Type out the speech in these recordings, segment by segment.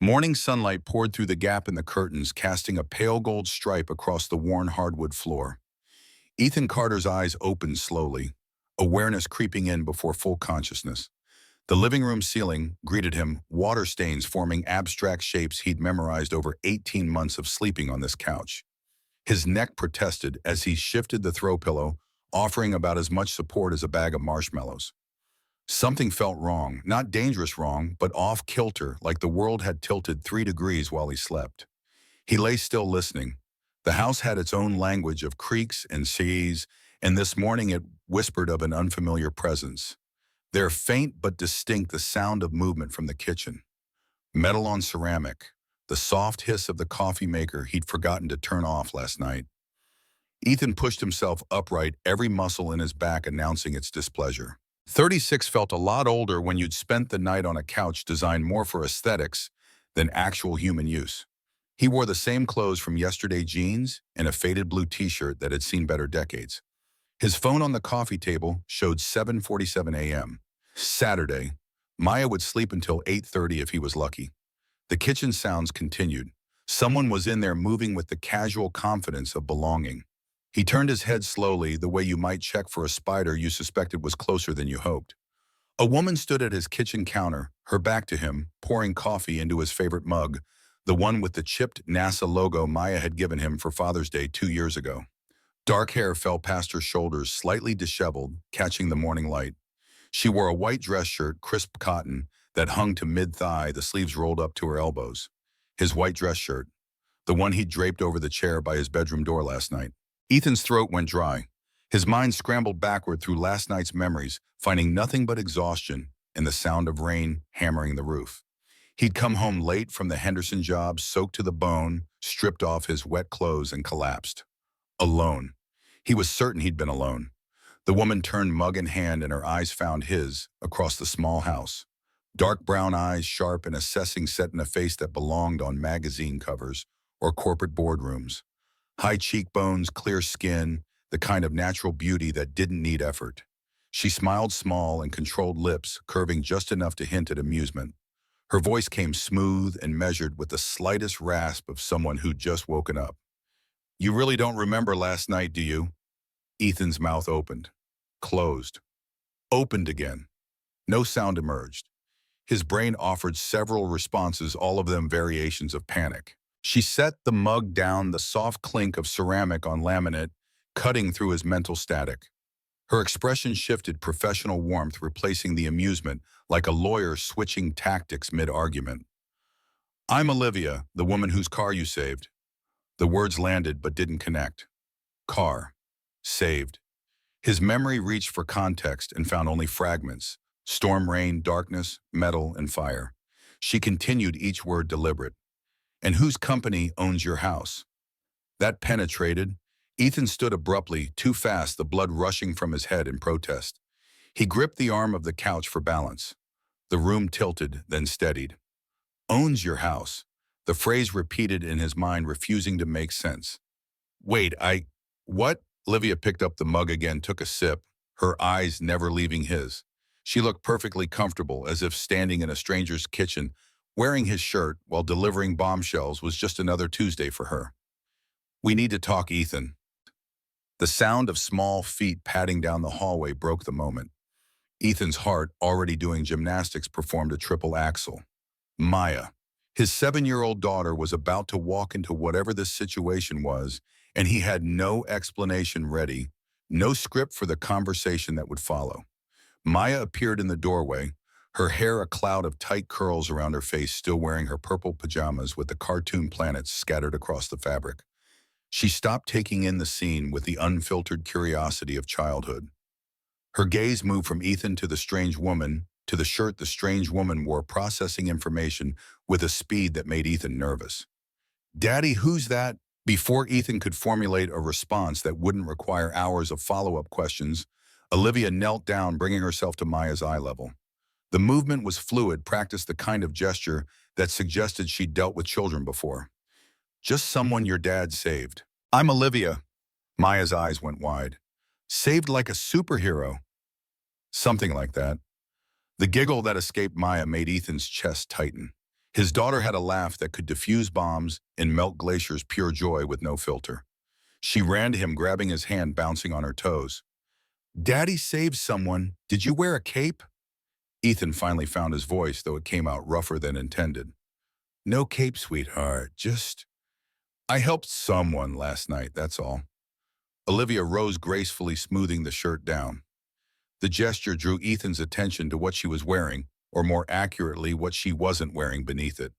Morning sunlight poured through the gap in the curtains, casting a pale gold stripe across the worn hardwood floor. Ethan Carter's eyes opened slowly, awareness creeping in before full consciousness. The living room ceiling greeted him, water stains forming abstract shapes he'd memorized over 18 months of sleeping on this couch. His neck protested as he shifted the throw pillow, offering about as much support as a bag of marshmallows. Something felt wrong, not dangerous wrong, but off-kilter, like the world had tilted 3 degrees while he slept. He lay still listening. The house had its own language of creaks and seas, and this morning it whispered of an unfamiliar presence. There, faint but distinct, the sound of movement from the kitchen. Metal on ceramic, the soft hiss of the coffee maker he'd forgotten to turn off last night. Ethan pushed himself upright, every muscle in his back announcing its displeasure. 36 felt a lot older when you'd spent the night on a couch designed more for aesthetics than actual human use. He wore the same clothes from yesterday, jeans and a faded blue t-shirt that had seen better decades. His phone on the coffee table showed 7:47 a.m. Saturday. Maya would sleep until 8:30 if he was lucky. The kitchen sounds continued. Someone was in there moving with the casual confidence of belonging. He turned his head slowly, the way you might check for a spider you suspected was closer than you hoped. A woman stood at his kitchen counter, her back to him, pouring coffee into his favorite mug, the one with the chipped NASA logo Maya had given him for Father's Day 2 years ago. Dark hair fell past her shoulders, slightly disheveled, catching the morning light. She wore a white dress shirt, crisp cotton, that hung to mid-thigh, the sleeves rolled up to her elbows. His white dress shirt, the one he'd draped over the chair by his bedroom door last night. Ethan's throat went dry. His mind scrambled backward through last night's memories, finding nothing but exhaustion and the sound of rain hammering the roof. He'd come home late from the Henderson job, soaked to the bone, stripped off his wet clothes and collapsed. Alone. He was certain he'd been alone. The woman turned mug in hand and her eyes found his across the small house. Dark brown eyes, sharp and assessing, set in a face that belonged on magazine covers or corporate boardrooms. High cheekbones, clear skin, the kind of natural beauty that didn't need effort. She smiled, small and controlled lips, curving just enough to hint at amusement. Her voice came smooth and measured with the slightest rasp of someone who'd just woken up. "You really don't remember last night, do you?" Ethan's mouth opened, closed, opened again. No sound emerged. His brain offered several responses, all of them variations of panic. She set the mug down, the soft clink of ceramic on laminate, cutting through his mental static. Her expression shifted, professional warmth replacing the amusement, like a lawyer switching tactics mid-argument. "I'm Olivia, the woman whose car you saved." The words landed but didn't connect. Car. Saved. His memory reached for context and found only fragments. Storm, rain, darkness, metal, and fire. She continued, each word deliberate. "And whose company owns your house?" That penetrated. Ethan stood abruptly, too fast, the blood rushing from his head in protest. He gripped the arm of the couch for balance. The room tilted, then steadied. "Owns your house." The phrase repeated in his mind, refusing to make sense. "Wait, what?" Olivia picked up the mug again, took a sip, her eyes never leaving his. She looked perfectly comfortable, as if standing in a stranger's kitchen, wearing his shirt while delivering bombshells was just another Tuesday for her. "We need to talk, Ethan." The sound of small feet padding down the hallway broke the moment. Ethan's heart, already doing gymnastics, performed a triple axel. Maya. His 7-year-old daughter was about to walk into whatever this situation was, and he had no explanation ready, no script for the conversation that would follow. Maya appeared in the doorway, her hair a cloud of tight curls around her face, still wearing her purple pajamas with the cartoon planets scattered across the fabric. She stopped, taking in the scene with the unfiltered curiosity of childhood. Her gaze moved from Ethan to the strange woman, to the shirt the strange woman wore, processing information with a speed that made Ethan nervous. "Daddy, who's that?" Before Ethan could formulate a response that wouldn't require hours of follow-up questions, Olivia knelt down, bringing herself to Maya's eye level. The movement was fluid, practiced, the kind of gesture that suggested she'd dealt with children before. "Just someone your dad saved." "I'm Olivia." Maya's eyes went wide. "Saved like a superhero." Something like that. The giggle that escaped Maya made Ethan's chest tighten. His daughter had a laugh that could diffuse bombs and melt glaciers, pure joy with no filter. She ran to him, grabbing his hand, bouncing on her toes. "Daddy saved someone. Did you wear a cape?" Ethan finally found his voice, though it came out rougher than intended. "No cape, sweetheart. Just, I helped someone last night, that's all." Olivia rose gracefully, smoothing the shirt down. The gesture drew Ethan's attention to what she was wearing, or more accurately, what she wasn't wearing beneath it.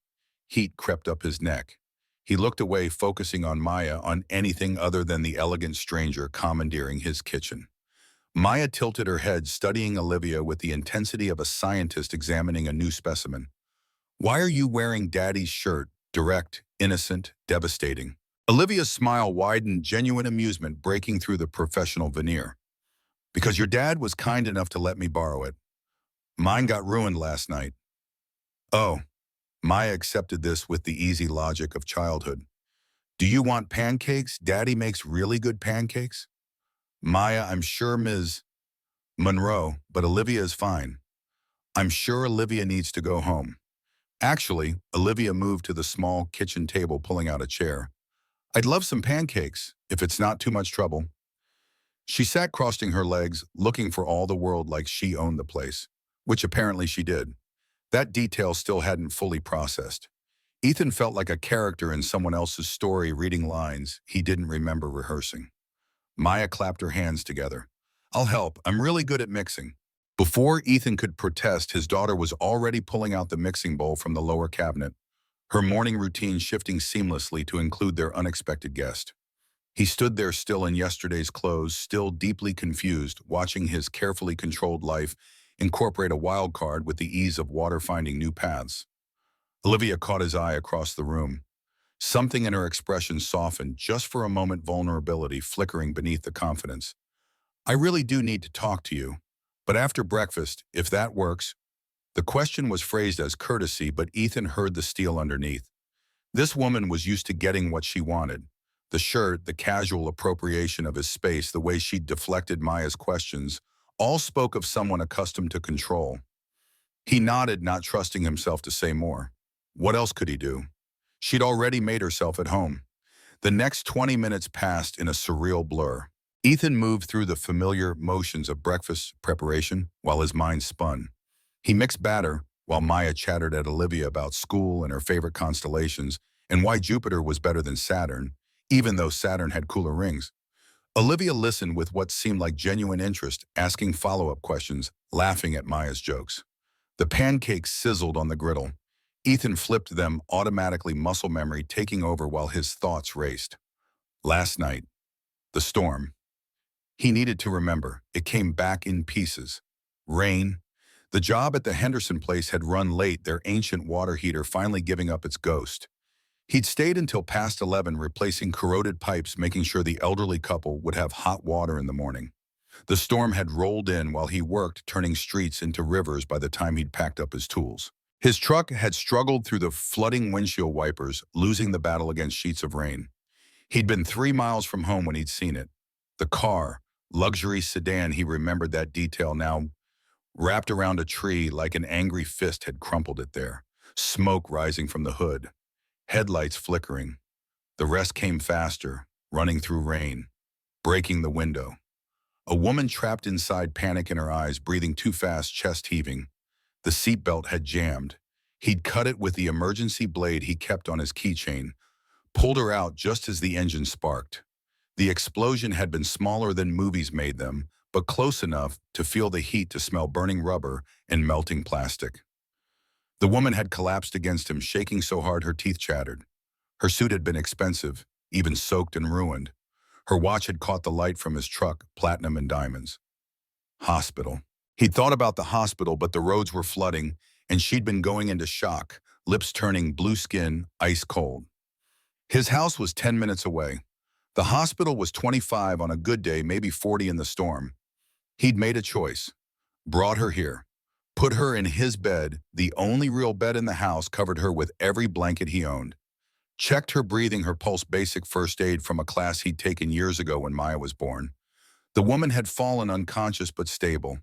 Heat crept up his neck. He looked away, focusing on Maya, on anything other than the elegant stranger commandeering his kitchen. Maya tilted her head, studying Olivia with the intensity of a scientist examining a new specimen. "Why are you wearing Daddy's shirt? Direct, innocent, devastating." Olivia's smile widened, genuine amusement breaking through the professional veneer. "Because your dad was kind enough to let me borrow it. Mine got ruined last night." "Oh." Maya accepted this with the easy logic of childhood. "Do you want pancakes? Daddy makes really good pancakes." "Maya, I'm sure Ms. Monroe, but Olivia is fine." "I'm sure Olivia needs to go home." Actually, Olivia moved to the small kitchen table, pulling out a chair. "I'd love some pancakes, if it's not too much trouble." She sat crossing her legs, looking for all the world like she owned the place, which apparently she did. That detail still hadn't fully processed. Ethan felt like a character in someone else's story, reading lines he didn't remember rehearsing. Maya clapped her hands together. "I'll help. I'm really good at mixing." Before Ethan could protest, his daughter was already pulling out the mixing bowl from the lower cabinet, her morning routine shifting seamlessly to include their unexpected guest. He stood there, still in yesterday's clothes, still deeply confused, watching his carefully controlled life incorporate a wild card with the ease of water finding new paths. Olivia caught his eye across the room. Something in her expression softened, just for a moment, vulnerability flickering beneath the confidence. "I really do need to talk to you. But after breakfast, if that works." The question was phrased as courtesy, but Ethan heard the steel underneath. This woman was used to getting what she wanted. The shirt, the casual appropriation of his space, the way she'd deflected Maya's questions, all spoke of someone accustomed to control. He nodded, not trusting himself to say more. What else could he do? She'd already made herself at home. The next 20 minutes passed in a surreal blur. Ethan moved through the familiar motions of breakfast preparation while his mind spun. He mixed batter while Maya chattered at Olivia about school and her favorite constellations and why Jupiter was better than Saturn, even though Saturn had cooler rings. Olivia listened with what seemed like genuine interest, asking follow-up questions, laughing at Maya's jokes. The pancakes sizzled on the griddle. Ethan flipped them, automatically, muscle memory taking over while his thoughts raced. Last night, the storm. He needed to remember. It came back in pieces. Rain. The job at the Henderson place had run late, their ancient water heater finally giving up its ghost. He'd stayed until past 11, replacing corroded pipes, making sure the elderly couple would have hot water in the morning. The storm had rolled in while he worked, turning streets into rivers by the time he'd packed up his tools. His truck had struggled through the flooding windshield wipers, losing the battle against sheets of rain. He'd been 3 miles from home when he'd seen it. The car, luxury sedan, he remembered that detail now, wrapped around a tree like an angry fist had crumpled it there. Smoke rising from the hood. Headlights flickering. The rest came faster, running through rain, breaking the window. A woman trapped inside, panic in her eyes, breathing too fast, chest heaving. The seatbelt had jammed. He'd cut it with the emergency blade he kept on his keychain, pulled her out just as the engine sparked. The explosion had been smaller than movies made them, but close enough to feel the heat, to smell burning rubber and melting plastic. The woman had collapsed against him, shaking so hard her teeth chattered. Her suit had been expensive, even soaked and ruined. Her watch had caught the light from his truck, platinum and diamonds. Hospital. He'd thought about the hospital, but the roads were flooding, and she'd been going into shock, lips turning, blue skin, ice cold. His house was 10 minutes away. The hospital was 25 on a good day, maybe 40 in the storm. He'd made a choice. Brought her here. Put her in his bed, the only real bed in the house, covered her with every blanket he owned. Checked her breathing, her pulse, basic first aid from a class he'd taken years ago when Maya was born. The woman had fallen unconscious but stable.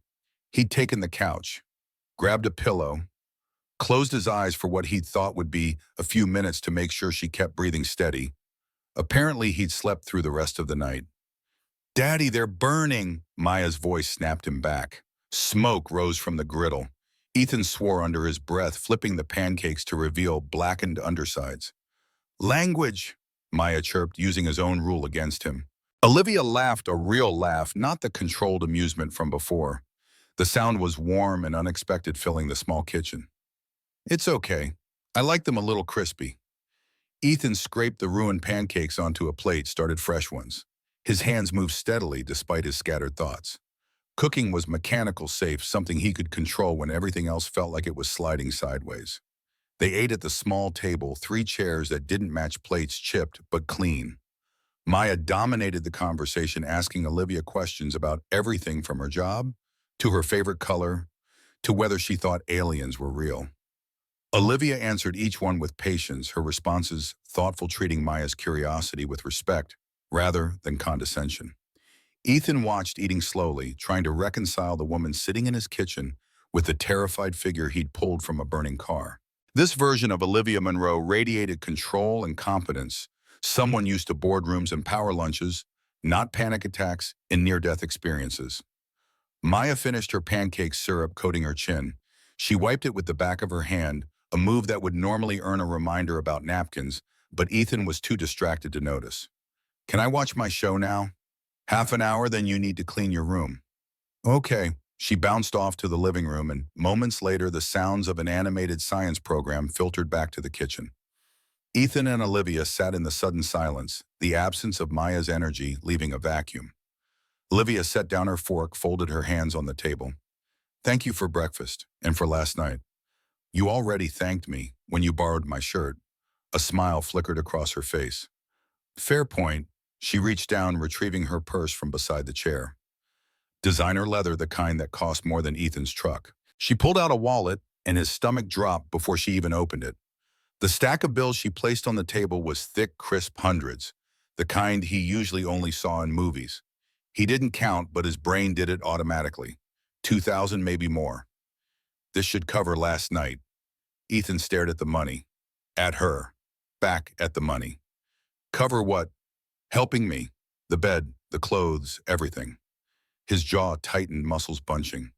He'd taken the couch, grabbed a pillow, closed his eyes for what he'd thought would be a few minutes to make sure she kept breathing steady. Apparently, he'd slept through the rest of the night. "Daddy, they're burning!" Maya's voice snapped him back. Smoke rose from the griddle. Ethan swore under his breath, flipping the pancakes to reveal blackened undersides. "Language!" Maya chirped, using his own rule against him. Olivia laughed, a real laugh, not the controlled amusement from before. The sound was warm and unexpected, filling the small kitchen. "It's okay. I like them a little crispy." Ethan scraped the ruined pancakes onto a plate, started fresh ones. His hands moved steadily despite his scattered thoughts. Cooking was mechanical safe, something he could control when everything else felt like it was sliding sideways. They ate at the small table, 3 chairs that didn't match plates, chipped but clean. Maya dominated the conversation, asking Olivia questions about everything from her job, to her favorite color, to whether she thought aliens were real. Olivia answered each one with patience, her responses thoughtful, treating Maya's curiosity with respect rather than condescension. Ethan watched, eating slowly, trying to reconcile the woman sitting in his kitchen with the terrified figure he'd pulled from a burning car. This version of Olivia Monroe radiated control and competence, someone used to boardrooms and power lunches, not panic attacks and near-death experiences. Maya finished her pancake syrup coating her chin. She wiped it with the back of her hand, a move that would normally earn a reminder about napkins, but Ethan was too distracted to notice. "Can I watch my show now?" "Half an hour, then you need to clean your room." "Okay." She bounced off to the living room, and moments later the sounds of an animated science program filtered back to the kitchen. Ethan and Olivia sat in the sudden silence, the absence of Maya's energy leaving a vacuum. Olivia set down her fork, folded her hands on the table. "Thank you for breakfast, and for last night. You already thanked me when you borrowed my shirt." A smile flickered across her face. "Fair point." She reached down, retrieving her purse from beside the chair. Designer leather, the kind that cost more than Ethan's truck. She pulled out a wallet, and his stomach dropped before she even opened it. The stack of bills she placed on the table was thick, crisp hundreds, the kind he usually only saw in movies. He didn't count, but his brain did it automatically. 2,000, maybe more. This should cover last night. Ethan stared at the money. At her. Back at the money. Cover what? Helping me. The bed, the clothes, everything. His jaw tightened, muscles bunching.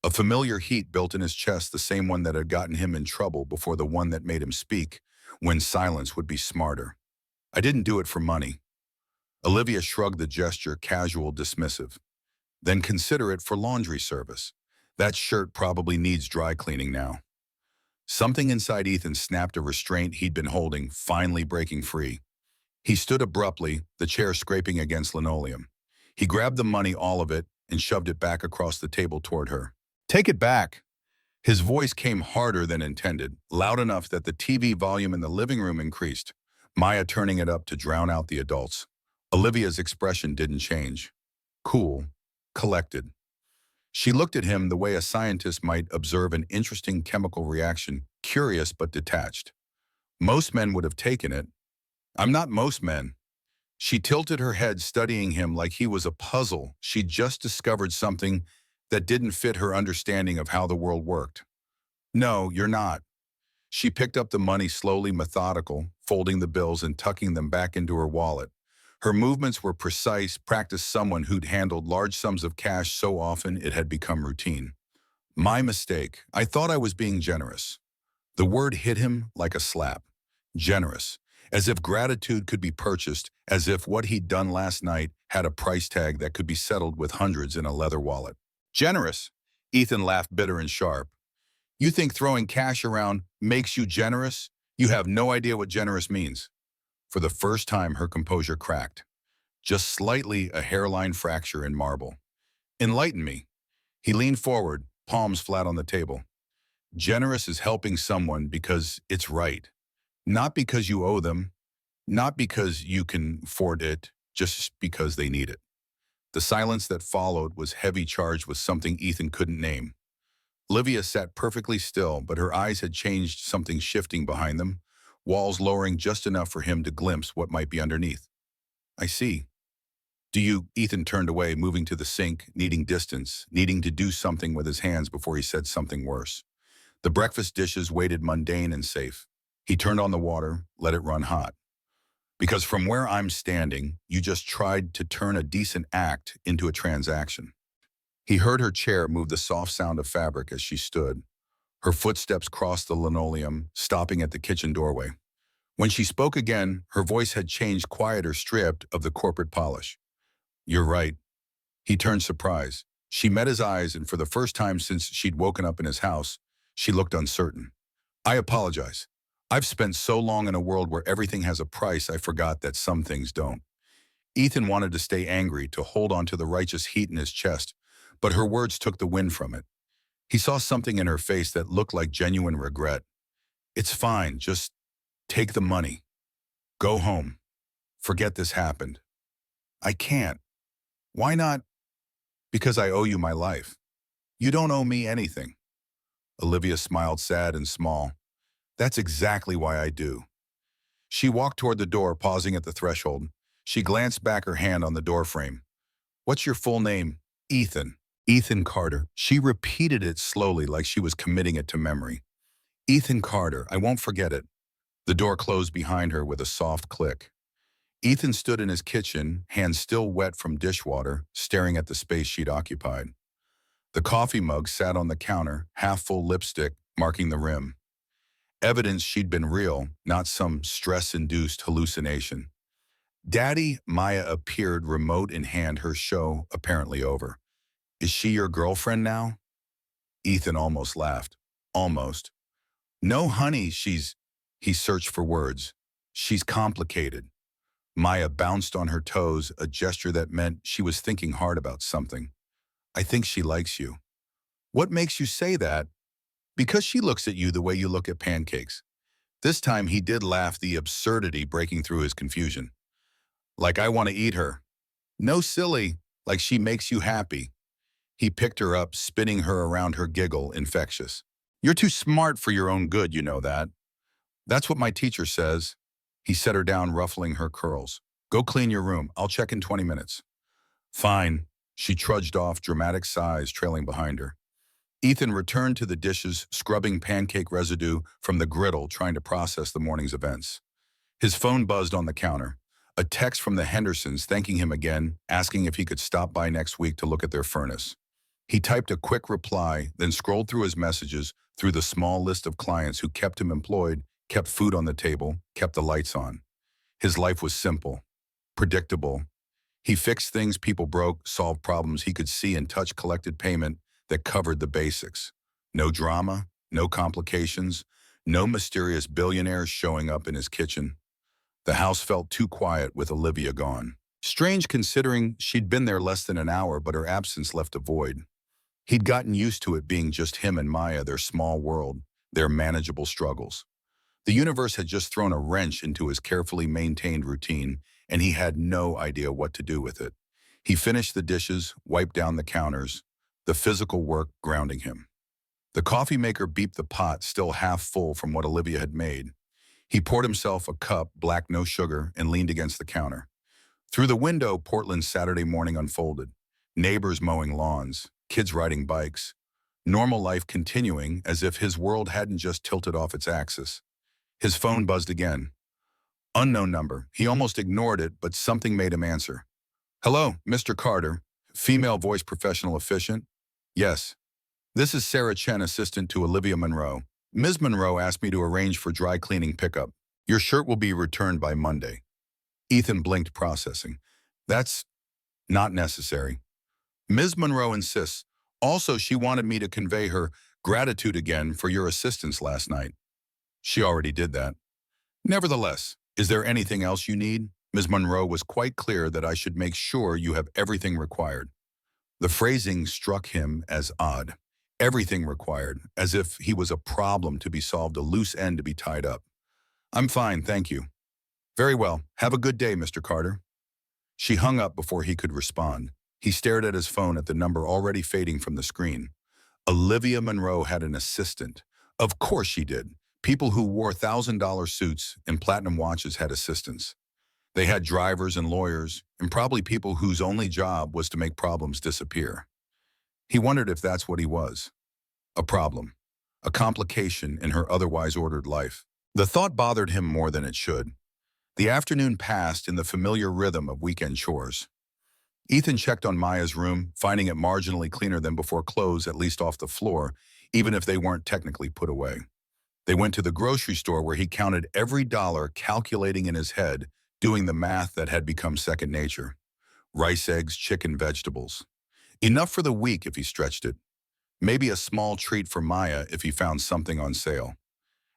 A familiar heat built in his chest, the same one that had gotten him in trouble before, the one that made him speak when silence would be smarter. "I didn't do it for money." Olivia shrugged, the gesture casual, dismissive. "Then consider it for laundry service. That shirt probably needs dry cleaning now." Something inside Ethan snapped, a restraint he'd been holding, finally breaking free. He stood abruptly, the chair scraping against linoleum. He grabbed the money, all of it, and shoved it back across the table toward her. "Take it back." His voice came harder than intended, loud enough that the TV volume in the living room increased, Maya turning it up to drown out the adults. Olivia's expression didn't change. Cool, collected. She looked at him the way a scientist might observe an interesting chemical reaction, curious but detached. Most men would have taken it. "I'm not most men." She tilted her head, studying him like he was a puzzle. She'd just discovered something that didn't fit her understanding of how the world worked. "No, you're not." She picked up the money slowly, methodical, folding the bills and tucking them back into her wallet. Her movements were precise, practiced someone who'd handled large sums of cash so often it had become routine. "My mistake. I thought I was being generous." The word hit him like a slap. Generous. As if gratitude could be purchased, as if what he'd done last night had a price tag that could be settled with hundreds in a leather wallet. "Generous?" Ethan laughed, bitter and sharp. "You think throwing cash around makes you generous? You have no idea what generous means." For the first time, her composure cracked. Just slightly, a hairline fracture in marble. "Enlighten me." He leaned forward, palms flat on the table. "Generous is helping someone because it's right. Not because you owe them, not because you can afford it, just because they need it." The silence that followed was heavy, charged with something Ethan couldn't name. Olivia sat perfectly still, but her eyes had changed, something shifting behind them, walls lowering just enough for him to glimpse what might be underneath. "I see." "Do you?" Ethan turned away, moving to the sink, needing distance, needing to do something with his hands before he said something worse. The breakfast dishes waited mundane and safe. He turned on the water, let it run hot. Because from where I'm standing, you just tried to turn a decent act into a transaction. He heard her chair move the soft sound of fabric as she stood. Her footsteps crossed the linoleum, stopping at the kitchen doorway. When she spoke again, her voice had changed, quieter, stripped of the corporate polish. You're right. He turned surprised. She met his eyes, and for the first time since she'd woken up in his house, she looked uncertain. I apologize. I've spent so long in a world where everything has a price, I forgot that some things don't. Ethan wanted to stay angry, to hold on to the righteous heat in his chest, but her words took the wind from it. He saw something in her face that looked like genuine regret. It's fine, just take the money. Go home. Forget this happened. I can't. Why not? Because I owe you my life. You don't owe me anything. Olivia smiled, sad and small. That's exactly why I do. She walked toward the door, pausing at the threshold. She glanced back, her hand on the doorframe. What's your full name? Ethan. Ethan Carter. She repeated it slowly, like she was committing it to memory. Ethan Carter. I won't forget it. The door closed behind her with a soft click. Ethan stood in his kitchen, hands still wet from dishwater, staring at the space she'd occupied. The coffee mug sat on the counter, half-full lipstick marking the rim. Evidence she'd been real, not some stress-induced hallucination. Daddy, Maya appeared, remote in hand, her show apparently over. Is she your girlfriend now? Ethan almost laughed. Almost. No, honey, He searched for words. She's complicated. Maya bounced on her toes, a gesture that meant she was thinking hard about something. I think she likes you. What makes you say that? Because she looks at you the way you look at pancakes. This time he did laugh, the absurdity breaking through his confusion. Like I want to eat her. No, silly, like she makes you happy. He picked her up, spinning her around, her giggle infectious. You're too smart for your own good, you know that. That's what my teacher says. He set her down, ruffling her curls. Go clean your room. I'll check in 20 minutes. Fine. She trudged off, dramatic sighs trailing behind her. Ethan returned to the dishes, scrubbing pancake residue from the griddle, trying to process the morning's events. His phone buzzed on the counter. A text from the Hendersons thanking him again, asking if he could stop by next week to look at their furnace. He typed a quick reply, then scrolled through his messages, through the small list of clients who kept him employed, kept food on the table, kept the lights on. His life was simple, predictable. He fixed things people broke, solved problems he could see and touch, collected payment that covered the basics. No drama, no complications, no mysterious billionaires showing up in his kitchen. The house felt too quiet with Olivia gone. Strange considering she'd been there less than an hour, but her absence left a void. He'd gotten used to it being just him and Maya, their small world, their manageable struggles. The universe had just thrown a wrench into his carefully maintained routine, and he had no idea what to do with it. He finished the dishes, wiped down the counters, the physical work grounding him. The coffee maker beeped, the pot still half full from what Olivia had made. He poured himself a cup, black, no sugar, and leaned against the counter. Through the window, Portland's Saturday morning unfolded. Neighbors mowing lawns, kids riding bikes. Normal life continuing as if his world hadn't just tilted off its axis. His phone buzzed again. Unknown number. He almost ignored it, but something made him answer. Hello, Mr. Carter. Female voice, professional, efficient. Yes. This is Sarah Chen, assistant to Olivia Monroe. Ms. Monroe asked me to arrange for dry cleaning pickup. Your shirt will be returned by Monday. Ethan blinked, processing. That's not necessary. Ms. Monroe insists. Also, she wanted me to convey her gratitude again for your assistance last night. She already did that. Nevertheless, is there anything else you need? Ms. Monroe was quite clear that I should make sure you have everything required. The phrasing struck him as odd. Everything required, as if he was a problem to be solved, a loose end to be tied up. I'm fine, thank you. Very well. Have a good day, Mr. Carter. She hung up before he could respond. He stared at his phone, at the number already fading from the screen. Olivia Monroe had an assistant. Of course she did. People who wore $1,000 suits and platinum watches had assistants. They had drivers and lawyers, and probably people whose only job was to make problems disappear. He wondered if that's what he was. A problem. a complication in her otherwise ordered life. The thought bothered him more than it should. The afternoon passed in the familiar rhythm of weekend chores. Ethan checked on Maya's room, finding it marginally cleaner than before, clothes at least off the floor, even if they weren't technically put away. They went to the grocery store where he counted every dollar, calculating in his head, doing the math that had become second nature. Rice, eggs, chicken, vegetables. Enough for the week if he stretched it. Maybe a small treat for Maya if he found something on sale.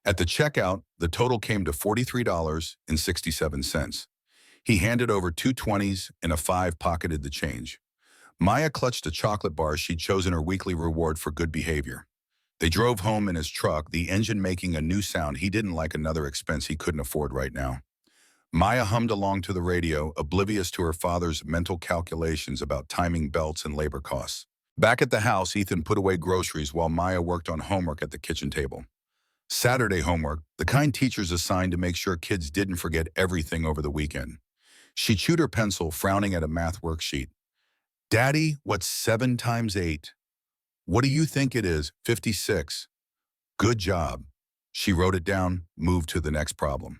At the checkout, the total came to $43.67. He handed over two 20s and a 5, pocketed the change. Maya clutched a chocolate bar she'd chosen her weekly reward for good behavior. They drove home in his truck, the engine making a new sound he didn't like, another expense he couldn't afford right now. Maya hummed along to the radio, oblivious to her father's mental calculations about timing belts and labor costs. Back at the house, Ethan put away groceries while Maya worked on homework at the kitchen table. Saturday homework, the kind teachers assigned to make sure kids didn't forget everything over the weekend. She chewed her pencil, frowning at a math worksheet. "Daddy, what's 7 times 8? "What do you think it is? 56. "Good job." She wrote it down, moved to the next problem.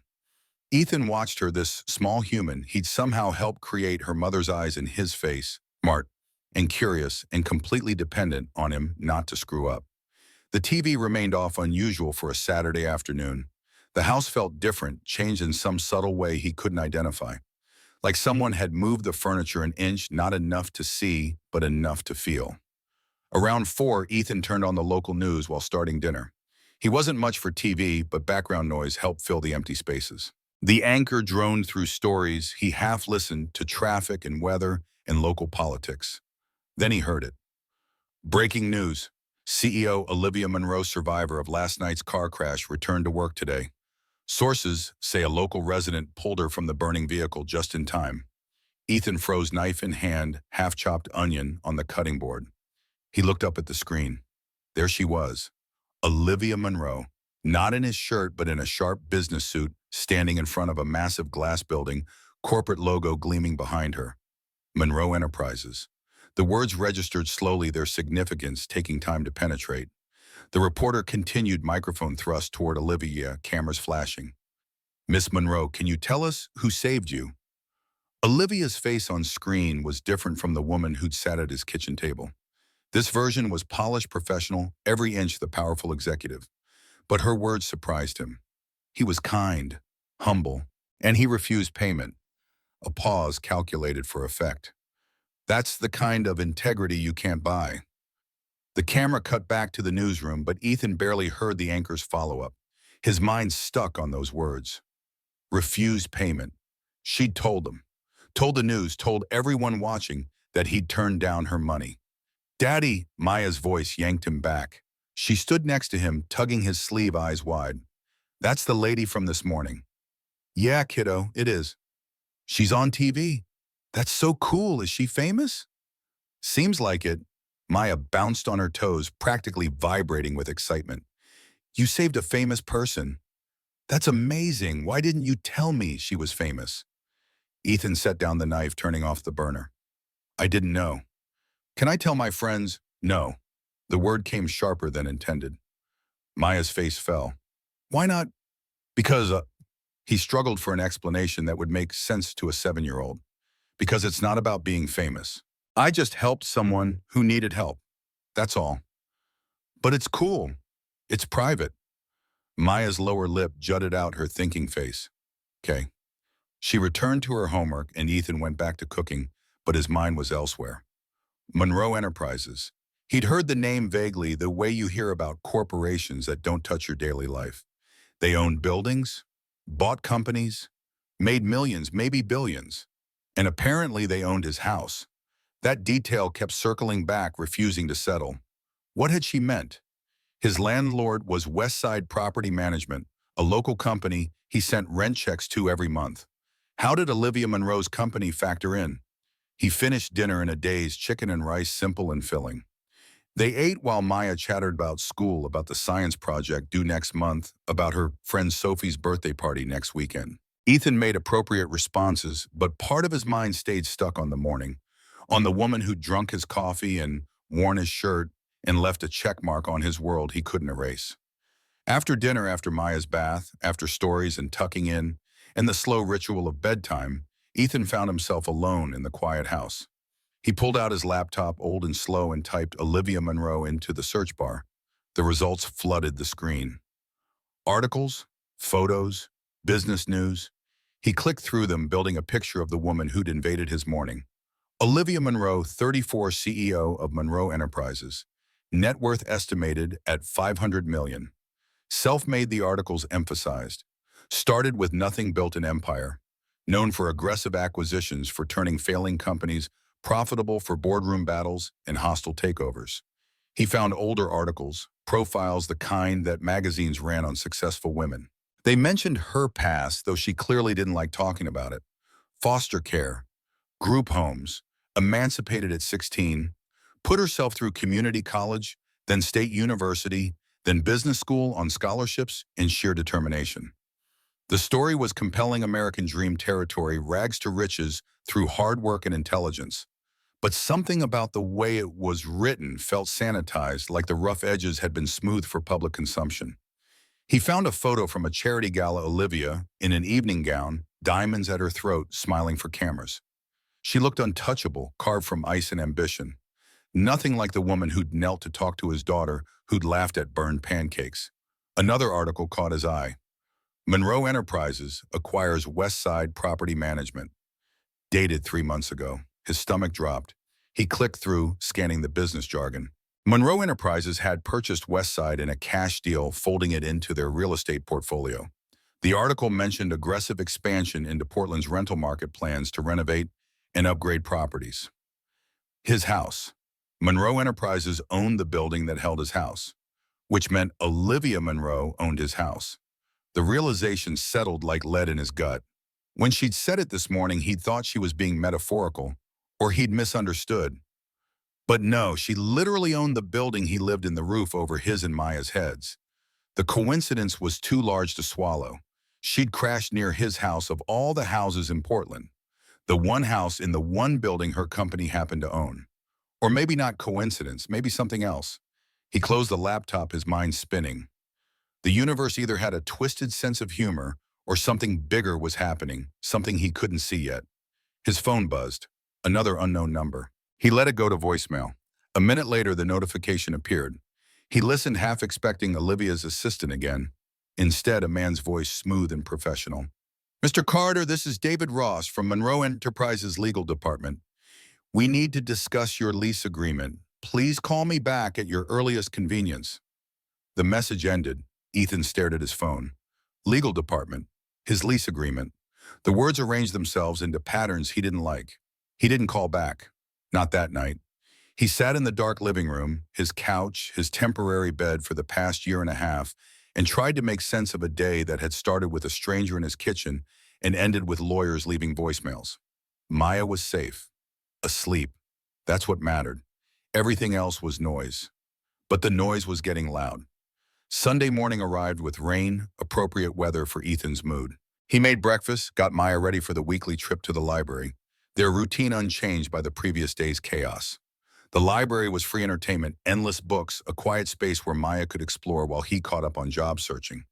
Ethan watched her, this small human he'd somehow helped create, her mother's eyes in his face, smart and curious and completely dependent on him not to screw up. The TV remained off, unusual for a Saturday afternoon. The house felt different, changed in some subtle way he couldn't identify. Like someone had moved the furniture an inch, not enough to see, but enough to feel. Around 4, Ethan turned on the local news while starting dinner. He wasn't much for TV, but background noise helped fill the empty spaces. The anchor droned through stories. He half listened to traffic and weather and local politics. Then he heard it. Breaking news. CEO Olivia Monroe, survivor of last night's car crash, returned to work today. Sources say a local resident pulled her from the burning vehicle just in time. Ethan froze, knife in hand, half-chopped onion on the cutting board. He looked up at the screen. There she was, Olivia Monroe, not in his shirt but in a sharp business suit, standing in front of a massive glass building, corporate logo gleaming behind her. Monroe Enterprises. The words registered slowly, their significance taking time to penetrate. The reporter continued, microphone thrust toward Olivia, cameras flashing. "Miss Monroe, can you tell us who saved you?" Olivia's face on screen was different from the woman who'd sat at his kitchen table. This version was polished, professional, every inch the powerful executive. But her words surprised him. He was kind, humble, and he refused payment. A pause calculated for effect. That's the kind of integrity you can't buy. The camera cut back to the newsroom, but Ethan barely heard the anchor's follow-up. His mind stuck on those words. Refused payment. She'd told him, told the news, told everyone watching that he'd turned down her money. "Daddy," Maya's voice yanked him back. She stood next to him, tugging his sleeve, eyes wide. "That's the lady from this morning." "Yeah, kiddo, it is." "She's on TV." "That's so cool. Is she famous?" "Seems like it." Maya bounced on her toes, practically vibrating with excitement. "You saved a famous person." "That's amazing. Why didn't you tell me she was famous?" Ethan set down the knife, turning off the burner. "I didn't know." "Can I tell my friends?" "No." The word came sharper than intended. Maya's face fell. "Why not?" "Because, he struggled for an explanation that would make sense to a 7-year-old. "Because it's not about being famous. I just helped someone who needed help. That's all." "But it's cool. It's private." Maya's lower lip jutted out, her thinking face. "Okay." She returned to her homework, and Ethan went back to cooking, but his mind was elsewhere. Monroe Enterprises. He'd heard the name vaguely, the way you hear about corporations that don't touch your daily life. They owned buildings, bought companies, made millions, maybe billions. And apparently they owned his house. That detail kept circling back, refusing to settle. What had she meant? His landlord was Westside Property Management, a local company he sent rent checks to every month. How did Olivia Monroe's company factor in? He finished dinner in a daze, chicken and rice, simple and filling. They ate while Maya chattered about school, about the science project due next month, about her friend Sophie's birthday party next weekend. Ethan made appropriate responses, but part of his mind stayed stuck on the morning, on the woman who'd drunk his coffee and worn his shirt, and left a check mark on his world he couldn't erase. After dinner, after Maya's bath, after stories and tucking in, and the slow ritual of bedtime, Ethan found himself alone in the quiet house. He pulled out his laptop, old and slow, and typed Olivia Munro into the search bar. The results flooded the screen. Articles, photos, business news. He clicked through them, building a picture of the woman who'd invaded his morning. Olivia Munro, 34, CEO of Munro Enterprises. Net worth estimated at 500 million. Self-made, the articles emphasized. Started with nothing, built an empire. Known for aggressive acquisitions, for turning failing companies profitable, for boardroom battles and hostile takeovers. He found older articles, profiles the kind that magazines ran on successful women. They mentioned her past, though she clearly didn't like talking about it. Foster care, group homes, emancipated at 16, put herself through community college, then state university, then business school on scholarships and sheer determination. The story was compelling American dream territory, rags to riches through hard work and intelligence. But something about the way it was written felt sanitized, like the rough edges had been smoothed for public consumption. He found a photo from a charity gala, Olivia, in an evening gown, diamonds at her throat, smiling for cameras. She looked untouchable, carved from ice and ambition. Nothing like the woman who'd knelt to talk to his daughter, who'd laughed at burned pancakes. Another article caught his eye. Munro Enterprises acquires West Side Property Management. Dated 3 months ago. His stomach dropped. He clicked through, scanning the business jargon. Munro Enterprises had purchased West Side in a cash deal, folding it into their real estate portfolio. The article mentioned aggressive expansion into Portland's rental market, plans to renovate and upgrade properties. His house. Munro Enterprises owned the building that held his house, which meant Olivia Munro owned his house. The realization settled like lead in his gut. When she'd said it this morning, he'd thought she was being metaphorical, or he'd misunderstood. But no, she literally owned the building he lived in, the roof over his and Maya's heads. The coincidence was too large to swallow. She'd crashed near his house of all the houses in Portland, the one house in the one building her company happened to own. Or maybe not coincidence, maybe something else. He closed the laptop, his mind spinning. The universe either had a twisted sense of humor or something bigger was happening, something he couldn't see yet. His phone buzzed. Another unknown number. He let it go to voicemail. A minute later, the notification appeared. He listened, half expecting Olivia's assistant again. Instead, a man's voice, smooth and professional. "Mr. Carter, this is David Ross from Munro Enterprises Legal Department. We need to discuss your lease agreement. Please call me back at your earliest convenience." The message ended. Ethan stared at his phone. Legal department. His lease agreement. The words arranged themselves into patterns he didn't like. He didn't call back. Not that night. He sat in the dark living room, his couch, his temporary bed for the past year and a half, and tried to make sense of a day that had started with a stranger in his kitchen and ended with lawyers leaving voicemails. Maya was safe. Asleep. That's what mattered. Everything else was noise. But the noise was getting loud. Sunday morning arrived with rain, appropriate weather for Ethan's mood. He made breakfast, got Maya ready for the weekly trip to the library, their routine unchanged by the previous day's chaos. The library was free entertainment, endless books, a quiet space where Maya could explore while he caught up on job searching.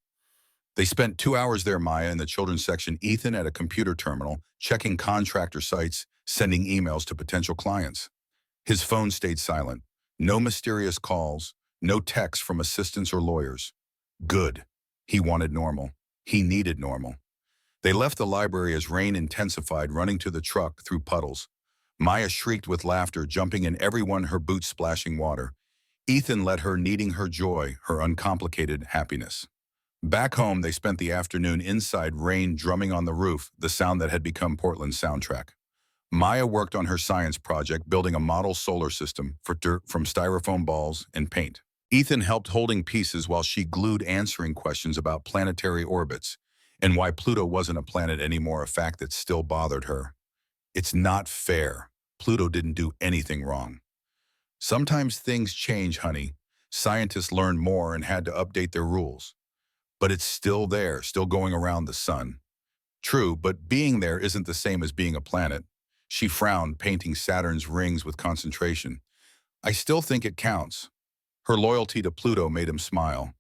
They spent 2 hours there, Maya in the children's section, Ethan at a computer terminal, checking contractor sites, sending emails to potential clients. His phone stayed silent. No mysterious calls, no texts from assistants or lawyers. Good. He wanted normal. He needed normal. They left the library as rain intensified, running to the truck through puddles. Maya shrieked with laughter, jumping in everyone, her boots splashing water. Ethan led her, needing her joy, her uncomplicated happiness. Back home, they spent the afternoon inside, rain drumming on the roof, the sound that had become Portland's soundtrack. Maya worked on her science project, building a model solar system for dirt from styrofoam balls and paint. Ethan helped holding pieces while she glued, answering questions about planetary orbits and why Pluto wasn't a planet anymore, a fact that still bothered her. It's not fair. Pluto didn't do anything wrong. Sometimes things change, honey. Scientists learned more and had to update their rules. But it's still there, still going around the sun. True, but being there isn't the same as being a planet. She frowned, painting Saturn's rings with concentration. I still think it counts. Her loyalty to Pluto made him smile.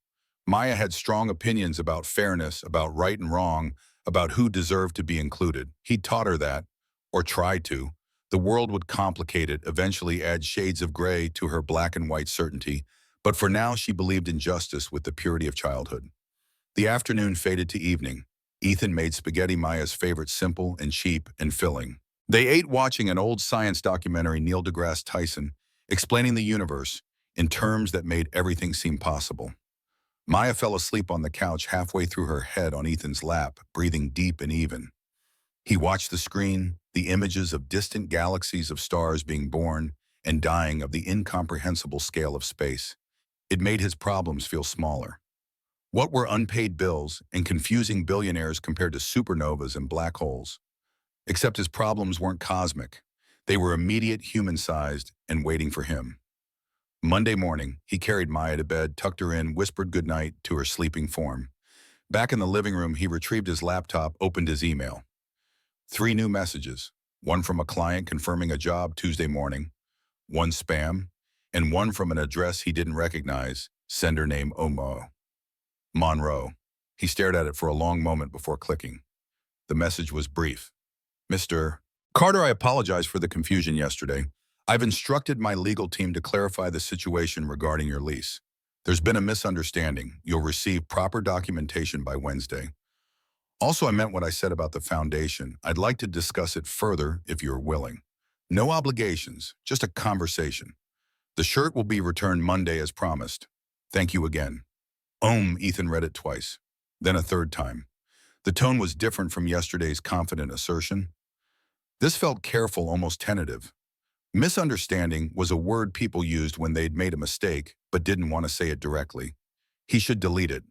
Maya had strong opinions about fairness, about right and wrong, about who deserved to be included. He'd taught her that, or tried to. The world would complicate it, eventually add shades of gray to her black and white certainty, but for now she believed in justice with the purity of childhood. The afternoon faded to evening. Ethan made spaghetti Maya's favorite, simple and cheap and filling. They ate watching an old science documentary, Neil deGrasse Tyson, explaining the universe in terms that made everything seem possible. Maya fell asleep on the couch halfway through, her head on Ethan's lap, breathing deep and even. He watched the screen, the images of distant galaxies of stars being born and dying, of the incomprehensible scale of space. It made his problems feel smaller. What were unpaid bills and confusing billionaires compared to supernovas and black holes? Except his problems weren't cosmic. They were immediate, human-sized, and waiting for him. Monday morning, he carried Maya to bed, tucked her in, whispered goodnight to her sleeping form. Back in the living room, he retrieved his laptop, opened his email. 3 new messages, one from a client confirming a job Tuesday morning, one spam, and one from an address he didn't recognize, sender name Monroe. He stared at it for a long moment before clicking. The message was brief. Mr. Carter, I apologize for the confusion yesterday. I've instructed my legal team to clarify the situation regarding your lease. There's been a misunderstanding. You'll receive proper documentation by Wednesday. Also, I meant what I said about the foundation. I'd like to discuss it further if you're willing. No obligations, just a conversation. The shirt will be returned Monday as promised. Thank you again. Ethan read it twice, then a third time. The tone was different from yesterday's confident assertion. This felt careful, almost tentative. Misunderstanding was a word people used when they'd made a mistake but didn't want to say it directly. He should delete it.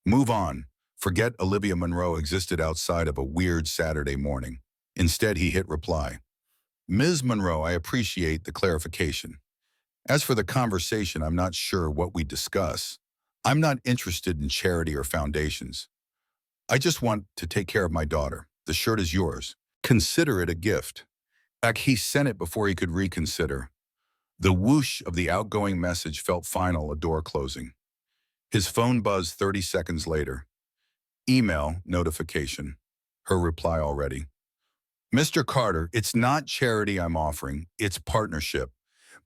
Move on. Forget Olivia Monroe existed outside of a weird Saturday morning. Instead, he hit reply. Ms. Monroe, I appreciate the clarification. As for the conversation, I'm not sure what we discuss. I'm not interested in charity or foundations. I just want to take care of my daughter. The shirt is yours. Consider it a gift. He sent it before he could reconsider. The whoosh of the outgoing message felt final, a door closing. His phone buzzed 30 seconds later. Email notification. Her reply already. Mr. Carter, it's not charity I'm offering, it's partnership.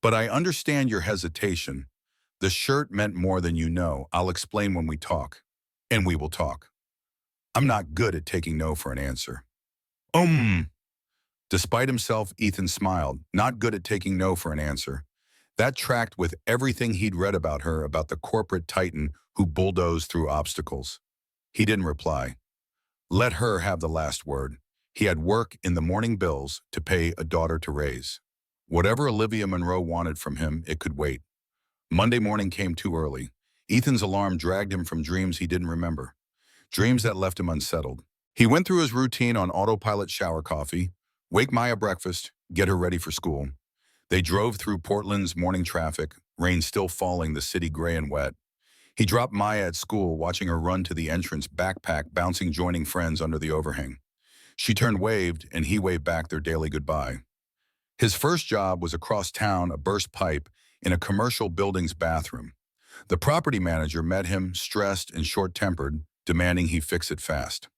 But I understand your hesitation. The shirt meant more than you know. I'll explain when we talk. And we will talk. I'm not good at taking no for an answer. Despite himself, Ethan smiled, not good at taking no for an answer. That tracked with everything he'd read about her, about the corporate titan who bulldozed through obstacles. He didn't reply. Let her have the last word. He had work in the morning, bills to pay, a daughter to raise. Whatever Olivia Monroe wanted from him, it could wait. Monday morning came too early. Ethan's alarm dragged him from dreams he didn't remember, dreams that left him unsettled. He went through his routine on autopilot: shower, coffee, wake Maya breakfast, get her ready for school. They drove through Portland's morning traffic, rain still falling, the city gray and wet. He dropped Maya at school, watching her run to the entrance, backpack bouncing, joining friends under the overhang. She turned, waved, and he waved back their daily goodbye. His first job was across town, a burst pipe in a commercial building's bathroom. The property manager met him, stressed and short-tempered, demanding he fix it fast.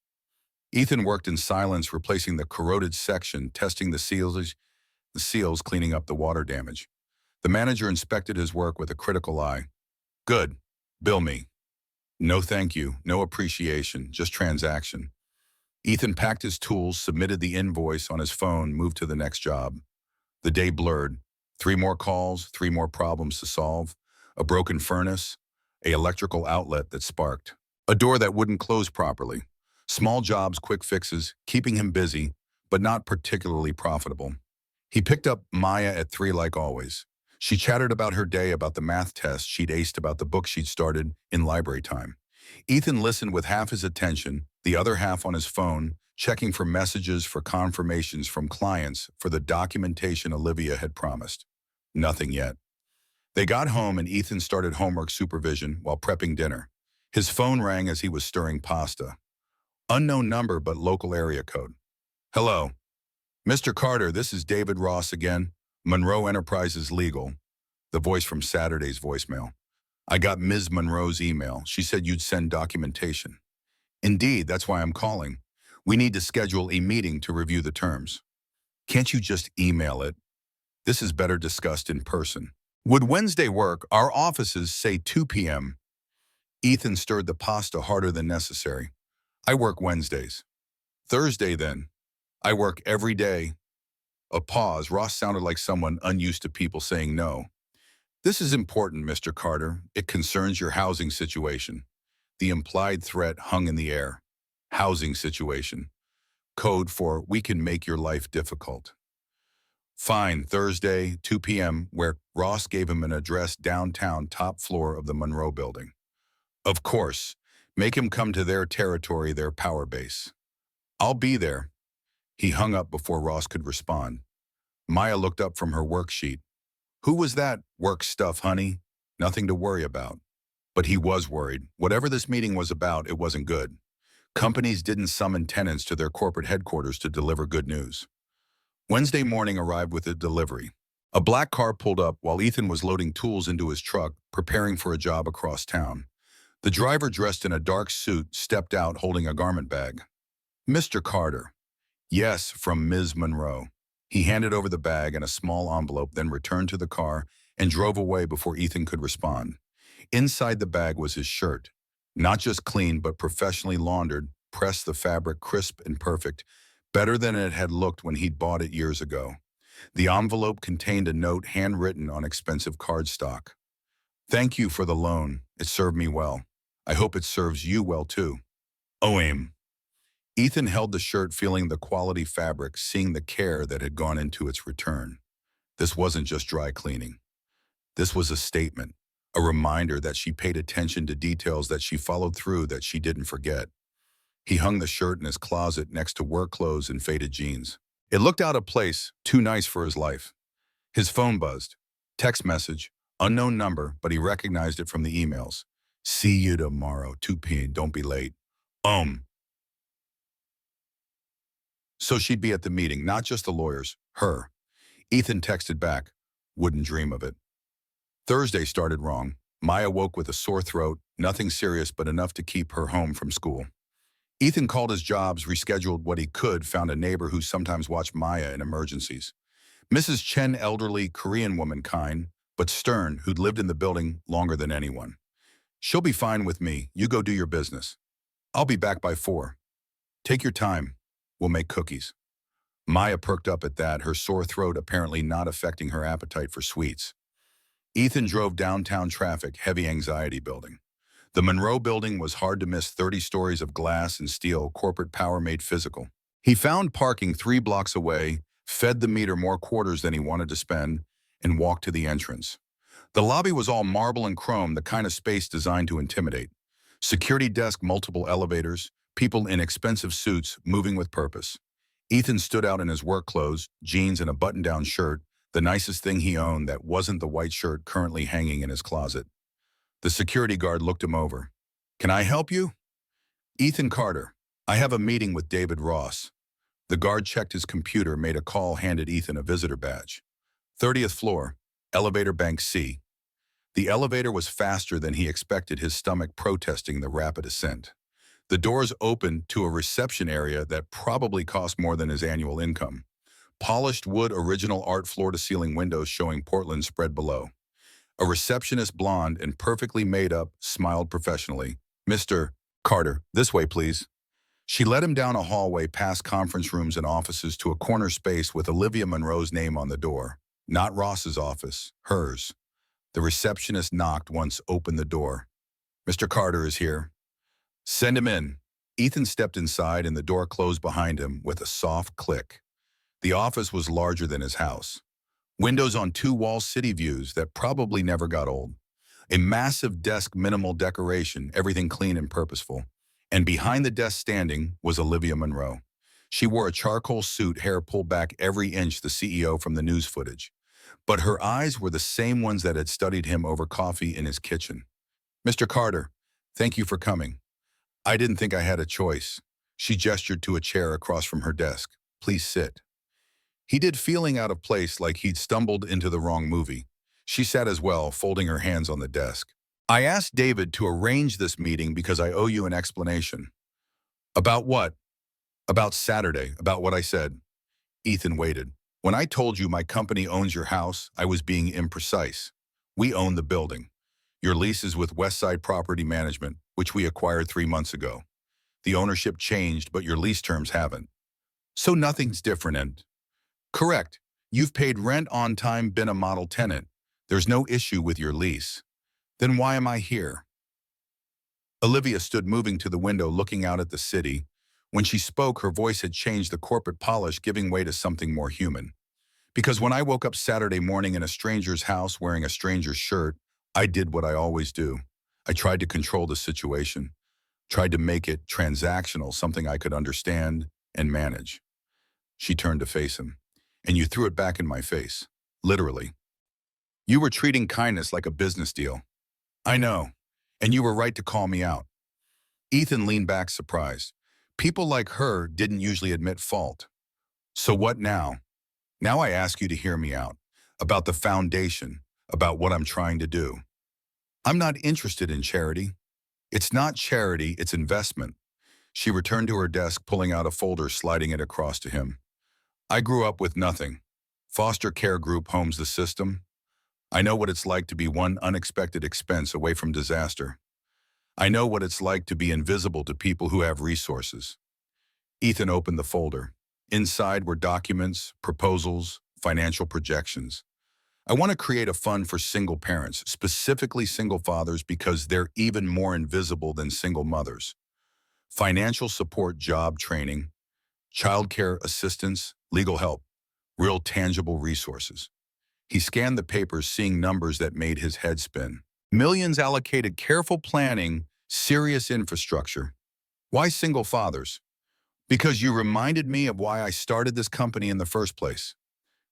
Ethan worked in silence, replacing the corroded section, testing the seals, cleaning up the water damage. The manager inspected his work with a critical eye. Good. Bill me. No thank you, no appreciation, just transaction. Ethan packed his tools, submitted the invoice on his phone, moved to the next job. The day blurred. 3 more calls, 3 more problems to solve. A broken furnace, an electrical outlet that sparked. A door that wouldn't close properly. Small jobs, quick fixes, keeping him busy, but not particularly profitable. He picked up Maya at 3 like always. She chattered about her day, about the math test she'd aced, about the book she'd started in library time. Ethan listened with half his attention, the other half on his phone, checking for messages, for confirmations from clients, for the documentation Olivia had promised. Nothing yet. They got home and Ethan started homework supervision while prepping dinner. His phone rang as he was stirring pasta. Unknown number, but local area code. Hello. Mr. Carter, this is David Ross again, Monroe Enterprises Legal. The voice from Saturday's voicemail. I got Ms. Monroe's email. She said you'd send documentation. Indeed, that's why I'm calling. We need to schedule a meeting to review the terms. Can't you just email it? This is better discussed in person. Would Wednesday work? Our offices say 2 p.m. Ethan stirred the pasta harder than necessary. I work Wednesdays. Thursday, then. I work every day. A pause. Ross sounded like someone unused to people saying no. This is important, Mr. Carter. It concerns your housing situation. The implied threat hung in the air. Housing situation. Code for we can make your life difficult. Fine, Thursday, 2 p.m., where Ross gave him an address downtown, top floor of the Monroe building. Of course, make him come to their territory, their power base. I'll be there. He hung up before Ross could respond. Maya looked up from her worksheet. Who was that? Work stuff, honey. Nothing to worry about. But he was worried. Whatever this meeting was about, it wasn't good. Companies didn't summon tenants to their corporate headquarters to deliver good news. Wednesday morning arrived with a delivery. A black car pulled up while Ethan was loading tools into his truck, preparing for a job across town. The driver, dressed in a dark suit, stepped out holding a garment bag. Mr. Carter. Yes, from Ms. Monroe. He handed over the bag and a small envelope, then returned to the car and drove away before Ethan could respond. Inside the bag was his shirt. Not just clean, but professionally laundered, pressed, the fabric crisp and perfect, better than it had looked when he'd bought it years ago. The envelope contained a note handwritten on expensive cardstock. Thank you for the loan. It served me well. I hope it serves you well too. OAM. Ethan held the shirt, feeling the quality fabric, seeing the care that had gone into its return. This wasn't just dry cleaning. This was a statement, a reminder that she paid attention to details, that she followed through, that she didn't forget. He hung the shirt in his closet next to work clothes and faded jeans. It looked out of place, too nice for his life. His phone buzzed. Text message, unknown number, but he recognized it from the emails. See you tomorrow, 2 p.m. Don't be late. So she'd be at the meeting, not just the lawyers, her. Ethan texted back, wouldn't dream of it. Thursday started wrong. Maya woke with a sore throat, nothing serious but enough to keep her home from school. Ethan called his jobs, rescheduled what he could, found a neighbor who sometimes watched Maya in emergencies. Mrs. Chen, elderly Korean woman, kind, but stern, who'd lived in the building longer than anyone. She'll be fine with me. You go do your business. I'll be back by 4. Take your time. We'll make cookies. Maya perked up at that, her sore throat apparently not affecting her appetite for sweets. Ethan drove downtown traffic, heavy anxiety building. The Monroe building was hard to miss, 30 stories of glass and steel, corporate power made physical. He found parking 3 blocks away, fed the meter more quarters than he wanted to spend, and walked to the entrance. The lobby was all marble and chrome, the kind of space designed to intimidate. Security desk, multiple elevators, people in expensive suits moving with purpose. Ethan stood out in his work clothes, jeans and a button-down shirt, the nicest thing he owned that wasn't the white shirt currently hanging in his closet. The security guard looked him over. Can I help you? Ethan Carter. I have a meeting with David Ross. The guard checked his computer, made a call, handed Ethan a visitor badge. 30th floor, elevator bank C. The elevator was faster than he expected, his stomach protesting the rapid ascent. The doors opened to a reception area that probably cost more than his annual income. Polished wood, original art, floor-to-ceiling windows showing Portland spread below. A receptionist, blonde and perfectly made up, smiled professionally. Mr. Carter, this way, please. She led him down a hallway, past conference rooms and offices, to a corner space with Olivia Monroe's name on the door. Not Ross's office, hers. The receptionist knocked once, opened the door. Mr. Carter is here. Send him in. Ethan stepped inside and the door closed behind him with a soft click. The office was larger than his house. Windows on 2 walls, city views that probably never got old. A massive desk, minimal decoration, everything clean and purposeful. And behind the desk, standing, was Olivia Monroe. She wore a charcoal suit, hair pulled back every inch, the CEO from the news footage. But her eyes were the same ones that had studied him over coffee in his kitchen. Mr. Carter, thank you for coming. I didn't think I had a choice. She gestured to a chair across from her desk. Please sit. He did, feeling out of place, like he'd stumbled into the wrong movie. She sat as well, folding her hands on the desk. I asked David to arrange this meeting because I owe you an explanation. About what? About Saturday, about what I said. Ethan waited. When I told you my company owns your house, I was being imprecise. We own the building. Your lease is with Westside Property Management, which we acquired 3 months ago. The ownership changed, but your lease terms haven't. So nothing's different and… Correct. You've paid rent on time, been a model tenant. There's no issue with your lease. Then why am I here? Olivia stood moving to the window looking out at the city. When she spoke, her voice had changed the corporate polish, giving way to something more human. Because when I woke up Saturday morning in a stranger's house wearing a stranger's shirt, I did what I always do. I tried to control the situation, tried to make it transactional, something I could understand and manage. She turned to face him. And you threw it back in my face. Literally. You were treating kindness like a business deal. I know. And you were right to call me out. Ethan leaned back surprised. People like her didn't usually admit fault. So what now? Now I ask you to hear me out. About the foundation, about what I'm trying to do. I'm not interested in charity. It's not charity, it's investment. She returned to her desk, pulling out a folder, sliding it across to him. I grew up with nothing. Foster care group homes the system. I know what it's like to be one unexpected expense away from disaster. I know what it's like to be invisible to people who have resources. Ethan opened the folder. Inside were documents, proposals, financial projections. I want to create a fund for single parents, specifically single fathers, because they're even more invisible than single mothers. Financial support, job training, childcare assistance, legal help, real tangible resources. He scanned the papers, seeing numbers that made his head spin. Millions allocated, careful planning, serious infrastructure. Why single fathers? Because you reminded me of why I started this company in the first place.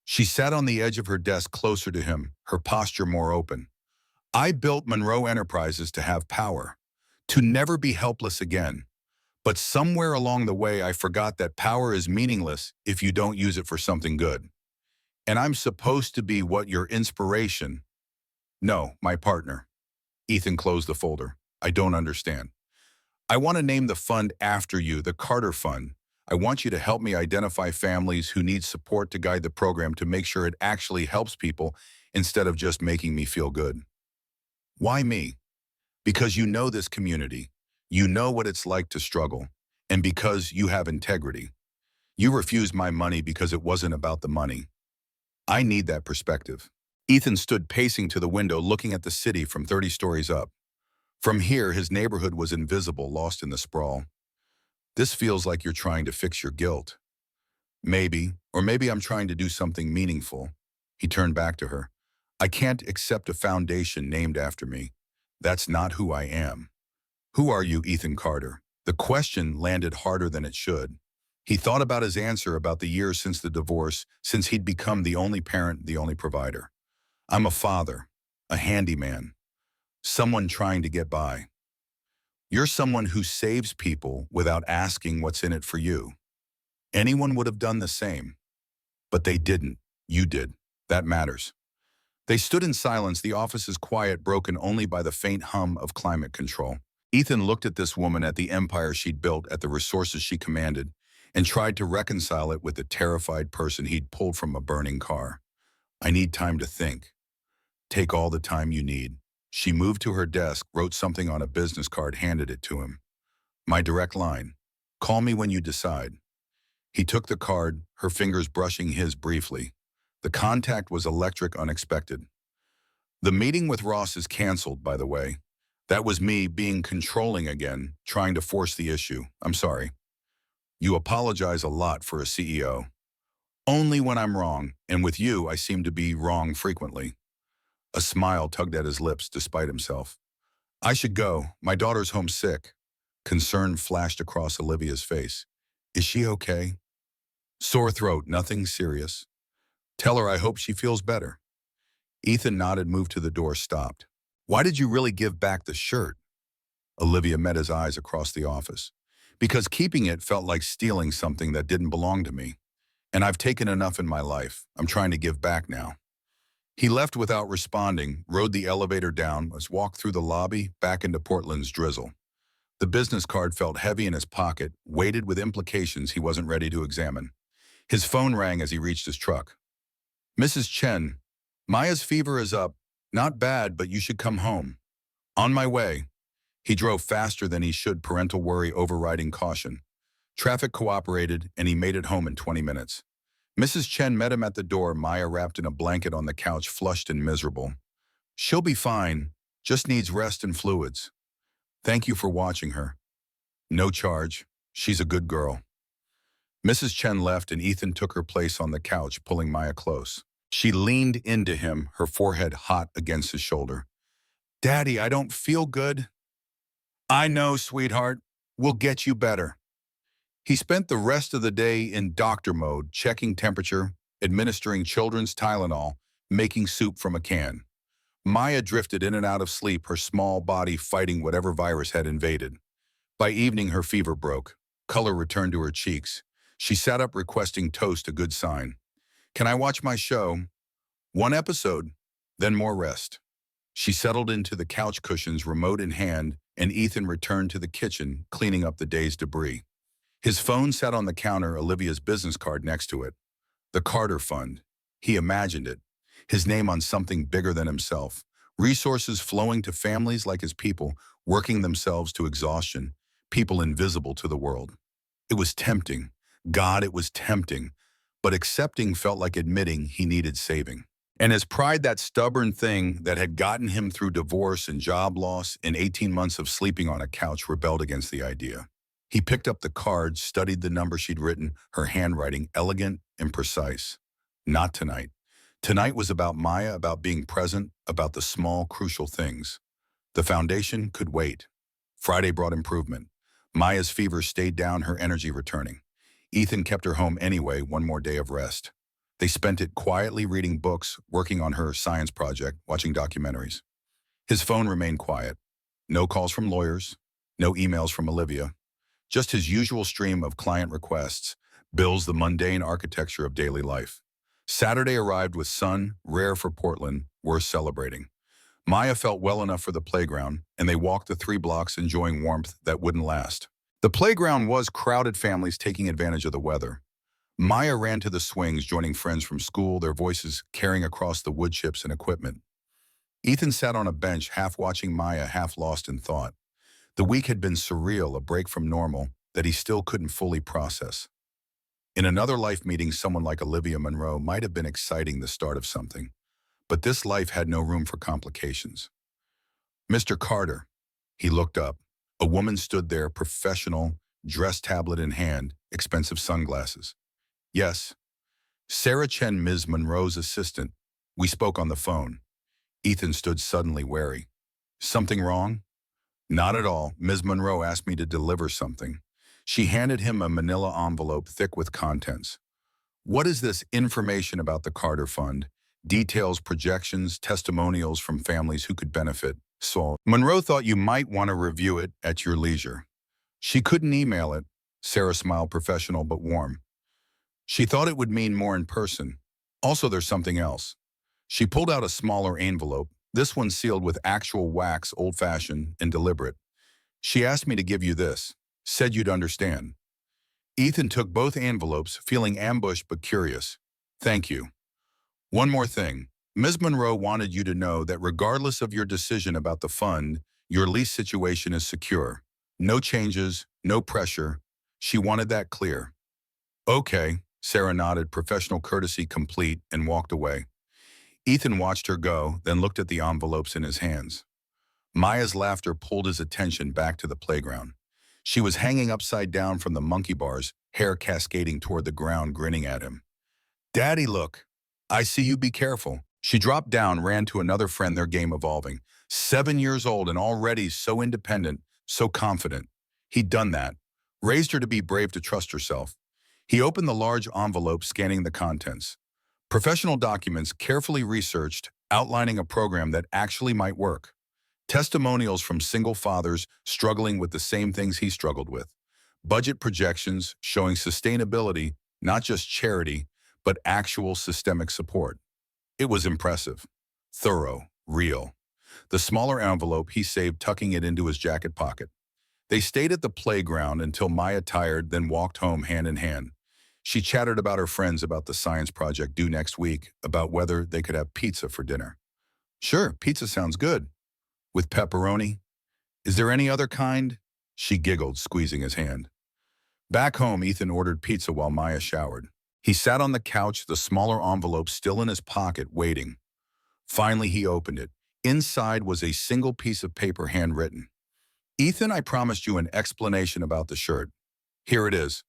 She sat on the edge of her desk closer to him, her posture more open. I built Monroe Enterprises to have power, to never be helpless again. But somewhere along the way, I forgot that power is meaningless if you don't use it for something good. And I'm supposed to be what, your inspiration? No, my partner. Ethan closed the folder. I don't understand. I want to name the fund after you, the Carter Fund. I want you to help me identify families who need support, to guide the program, to make sure it actually helps people instead of just making me feel good. Why me? Because you know this community. You know what it's like to struggle. And because you have integrity. You refused my money because it wasn't about the money. I need that perspective. Ethan stood pacing to the window, looking at the city from 30 stories up. From here, his neighborhood was invisible, lost in the sprawl. This feels like you're trying to fix your guilt. Maybe, or maybe I'm trying to do something meaningful. He turned back to her. I can't accept a foundation named after me. That's not who I am. Who are you, Ethan Carter? The question landed harder than it should. He thought about his answer, about the years since the divorce, since he'd become the only parent, the only provider. I'm a father, a handyman, someone trying to get by. You're someone who saves people without asking what's in it for you. Anyone would have done the same. But they didn't. You did. That matters. They stood in silence, the office's quiet broken only by the faint hum of climate control. Ethan looked at this woman, at the empire she'd built, at the resources she commanded, and tried to reconcile it with the terrified person he'd pulled from a burning car. I need time to think. Take all the time you need. She moved to her desk, wrote something on a business card, handed it to him. My direct line. Call me when you decide. He took the card, her fingers brushing his briefly. The contact was electric, unexpected. The meeting with Ross is canceled, by the way. That was me being controlling again, trying to force the issue. I'm sorry. You apologize a lot for a CEO. Only when I'm wrong, and with you I seem to be wrong frequently. A smile tugged at his lips despite himself. I should go. My daughter's home sick. Concern flashed across Olivia's face. Is she okay? Sore throat, nothing serious. Tell her I hope she feels better. Ethan nodded, moved to the door, stopped. Why did you really give back the shirt? Olivia met his eyes across the office. Because keeping it felt like stealing something that didn't belong to me. And I've taken enough in my life. I'm trying to give back now. He left without responding, rode the elevator down, walked through the lobby, back into Portland's drizzle. The business card felt heavy in his pocket, weighted with implications he wasn't ready to examine. His phone rang as he reached his truck. "Mrs. Chen, Maya's fever is up. Not bad, but you should come home." "On my way." He drove faster than he should, parental worry overriding caution. Traffic cooperated, and he made it home in 20 minutes. Mrs. Chen met him at the door, Maya wrapped in a blanket on the couch, flushed and miserable. "She'll be fine. Just needs rest and fluids. Thank you for watching her." "No charge. She's a good girl." Mrs. Chen left, and Ethan took her place on the couch, pulling Maya close. She leaned into him, her forehead hot against his shoulder. "Daddy, I don't feel good." "I know, sweetheart. We'll get you better." He spent the rest of the day in doctor mode, checking temperature, administering children's Tylenol, making soup from a can. Maya drifted in and out of sleep, her small body fighting whatever virus had invaded. By evening, her fever broke. Color returned to her cheeks. She sat up, requesting toast, a good sign. "Can I watch my show?" "One episode, then more rest." She settled into the couch cushions, remote in hand, and Ethan returned to the kitchen, cleaning up the day's debris. His phone sat on the counter, Olivia's business card next to it. The Carter Fund. He imagined it. His name on something bigger than himself. Resources flowing to families like his people, working themselves to exhaustion. People invisible to the world. It was tempting. God, it was tempting. But accepting felt like admitting he needed saving. And his pride, that stubborn thing that had gotten him through divorce and job loss and 18 months of sleeping on a couch, rebelled against the idea. He picked up the card, studied the number she'd written, her handwriting elegant and precise. Not tonight. Tonight was about Maya, about being present, about the small, crucial things. The foundation could wait. Friday brought improvement. Maya's fever stayed down, her energy returning. Ethan kept her home anyway, one more day of rest. They spent it quietly reading books, working on her science project, watching documentaries. His phone remained quiet. No calls from lawyers, no emails from Olivia. Just his usual stream of client requests, bills, the mundane architecture of daily life. Saturday arrived with sun, rare for Portland, worth celebrating. Maya felt well enough for the playground, and they walked the 3 blocks enjoying warmth that wouldn't last. The playground was crowded, families taking advantage of the weather. Maya ran to the swings, joining friends from school, their voices carrying across the wood chips and equipment. Ethan sat on a bench, half watching Maya, half lost in thought. The week had been surreal, a break from normal that he still couldn't fully process. In another life meeting, someone like Olivia Monroe might have been exciting, the start of something. But this life had no room for complications. "Mr. Carter." He looked up. A woman stood there, professional, dress tablet in hand, expensive sunglasses. "Yes." "Sarah Chen, Ms. Monroe's assistant. We spoke on the phone." Ethan stood suddenly wary. "Something wrong?" "Not at all. Ms. Monroe asked me to deliver something." She handed him a manila envelope thick with contents. "What is this information about the Carter Fund? Details, projections, testimonials from families who could benefit." "So, Monroe thought you might want to review it at your leisure." "She couldn't email it." Sarah smiled, professional but warm. "She thought it would mean more in person. Also, there's something else." She pulled out a smaller envelope, this one sealed with actual wax, old-fashioned and deliberate. "She asked me to give you this. Said you'd understand." Ethan took both envelopes, feeling ambushed but curious. "Thank you. One more thing. Ms. Monroe wanted you to know that regardless of your decision about the fund, your lease situation is secure. No changes, no pressure. She wanted that clear." "Okay," Sarah nodded, professional courtesy complete, and walked away. Ethan watched her go, then looked at the envelopes in his hands. Maya's laughter pulled his attention back to the playground. She was hanging upside down from the monkey bars, hair cascading toward the ground, grinning at him. "Daddy, look. I see you, be careful." She dropped down, ran to another friend, their game evolving. 7 years old and already so independent, so confident. He'd done that. Raised her to be brave, to trust herself. He opened the large envelope, scanning the contents. Professional documents, carefully researched, outlining a program that actually might work. Testimonials from single fathers struggling with the same things he struggled with. Budget projections showing sustainability, not just charity, but actual systemic support. It was impressive, thorough, real. The smaller envelope he saved tucking it into his jacket pocket. They stayed at the playground until Maya tired, then walked home hand in hand. She chattered about her friends about the science project due next week, about whether they could have pizza for dinner. Sure, pizza sounds good. With pepperoni? Is there any other kind? She giggled, squeezing his hand. Back home, Ethan ordered pizza while Maya showered. He sat on the couch, the smaller envelope still in his pocket, waiting. Finally, he opened it. Inside was a single piece of paper handwritten. Ethan, I promised you an explanation about the shirt. Here it is.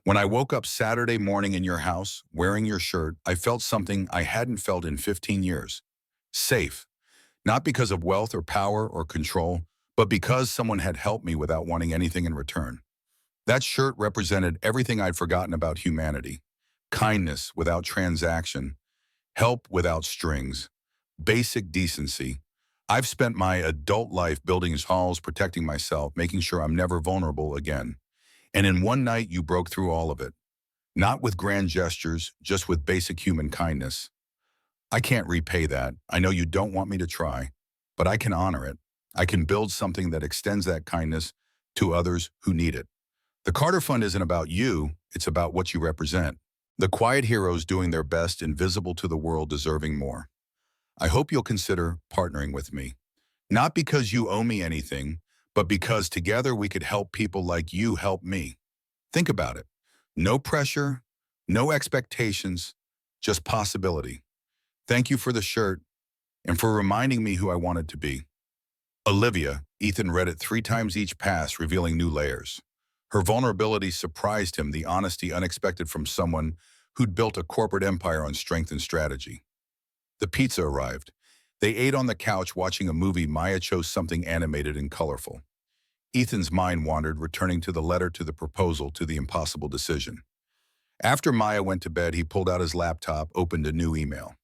When I woke up Saturday morning in your house, wearing your shirt, I felt something I hadn't felt in 15 years. Safe. Not because of wealth or power or control, but because someone had helped me without wanting anything in return. That shirt represented everything I'd forgotten about humanity. Kindness without transaction, help without strings, basic decency. I've spent my adult life building halls, protecting myself, making sure I'm never vulnerable again. And in one night, you broke through all of it. Not with grand gestures, just with basic human kindness. I can't repay that. I know you don't want me to try, but I can honor it. I can build something that extends that kindness to others who need it. The Carter Fund isn't about you, it's about what you represent. The quiet heroes doing their best, invisible to the world, deserving more. I hope you'll consider partnering with me. Not because you owe me anything, but because together we could help people like you help me. Think about it. No pressure, no expectations, just possibility. Thank you for the shirt and for reminding me who I wanted to be. Olivia, Ethan read it 3 times each pass, revealing new layers. Her vulnerability surprised him, the honesty unexpected from someone who'd built a corporate empire on strength and strategy. The pizza arrived. They ate on the couch watching a movie. Maya chose something animated and colorful. Ethan's mind wandered, returning to the letter, to the proposal, to the impossible decision. After Maya went to bed, he pulled out his laptop, opened a new email.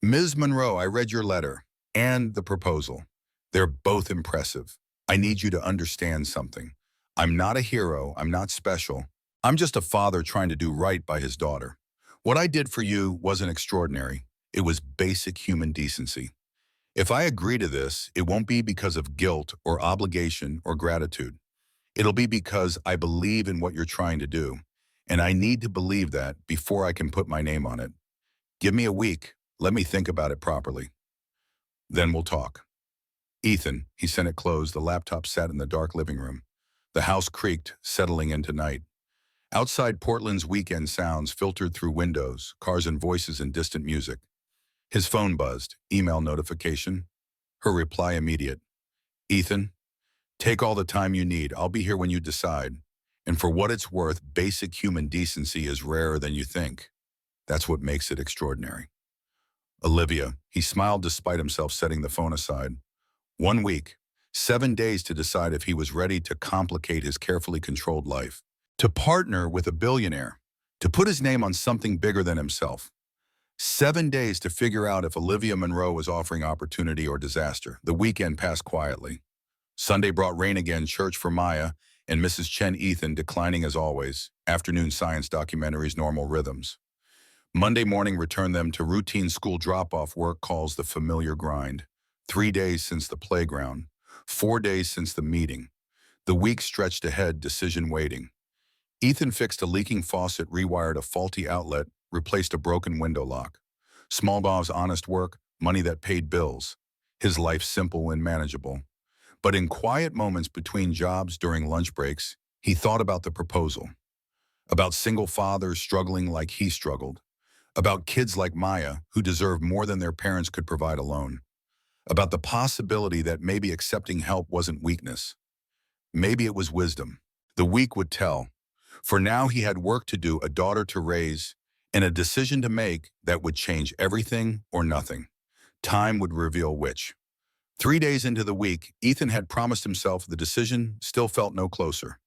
Ms. Monroe, I read your letter and the proposal. They're both impressive. I need you to understand something. I'm not a hero. I'm not special. I'm just a father trying to do right by his daughter. What I did for you wasn't extraordinary. It was basic human decency. If I agree to this, it won't be because of guilt or obligation or gratitude. It'll be because I believe in what you're trying to do, and I need to believe that before I can put my name on it. Give me a week. Let me think about it properly. Then we'll talk. Ethan, he sent it closed. The laptop sat in the dark living room. The house creaked, settling into night. Outside, Portland's weekend sounds filtered through windows, cars and voices and distant music. His phone buzzed, email notification. Her reply immediate. Ethan, take all the time you need. I'll be here when you decide. And for what it's worth, basic human decency is rarer than you think. That's what makes it extraordinary. Olivia, he smiled despite himself, setting the phone aside. 1 week, 7 days to decide if he was ready to complicate his carefully controlled life, to partner with a billionaire, to put his name on something bigger than himself. 7 days to figure out if Olivia Monroe was offering opportunity or disaster. The weekend passed quietly. Sunday brought rain again, church for Maya, and Mrs. Chen. Ethan declining as always, afternoon science documentaries, normal rhythms. Monday morning returned them to routine school drop-off, work calls, the familiar grind. 3 days since the playground. 4 days since the meeting. The week stretched ahead, decision waiting. Ethan fixed a leaking faucet, rewired a faulty outlet, replaced a broken window lock. Small Bob's honest work, money that paid bills. His life simple and manageable. But in quiet moments between jobs, during lunch breaks, he thought about the proposal. About single fathers struggling like he struggled. About kids like Maya who deserve more than their parents could provide alone. About the possibility that maybe accepting help wasn't weakness. Maybe it was wisdom. The week would tell. For now, he had work to do, a daughter to raise, and a decision to make that would change everything or nothing. Time would reveal which. 3 days into the week, Ethan had promised himself the decision, still felt no closer.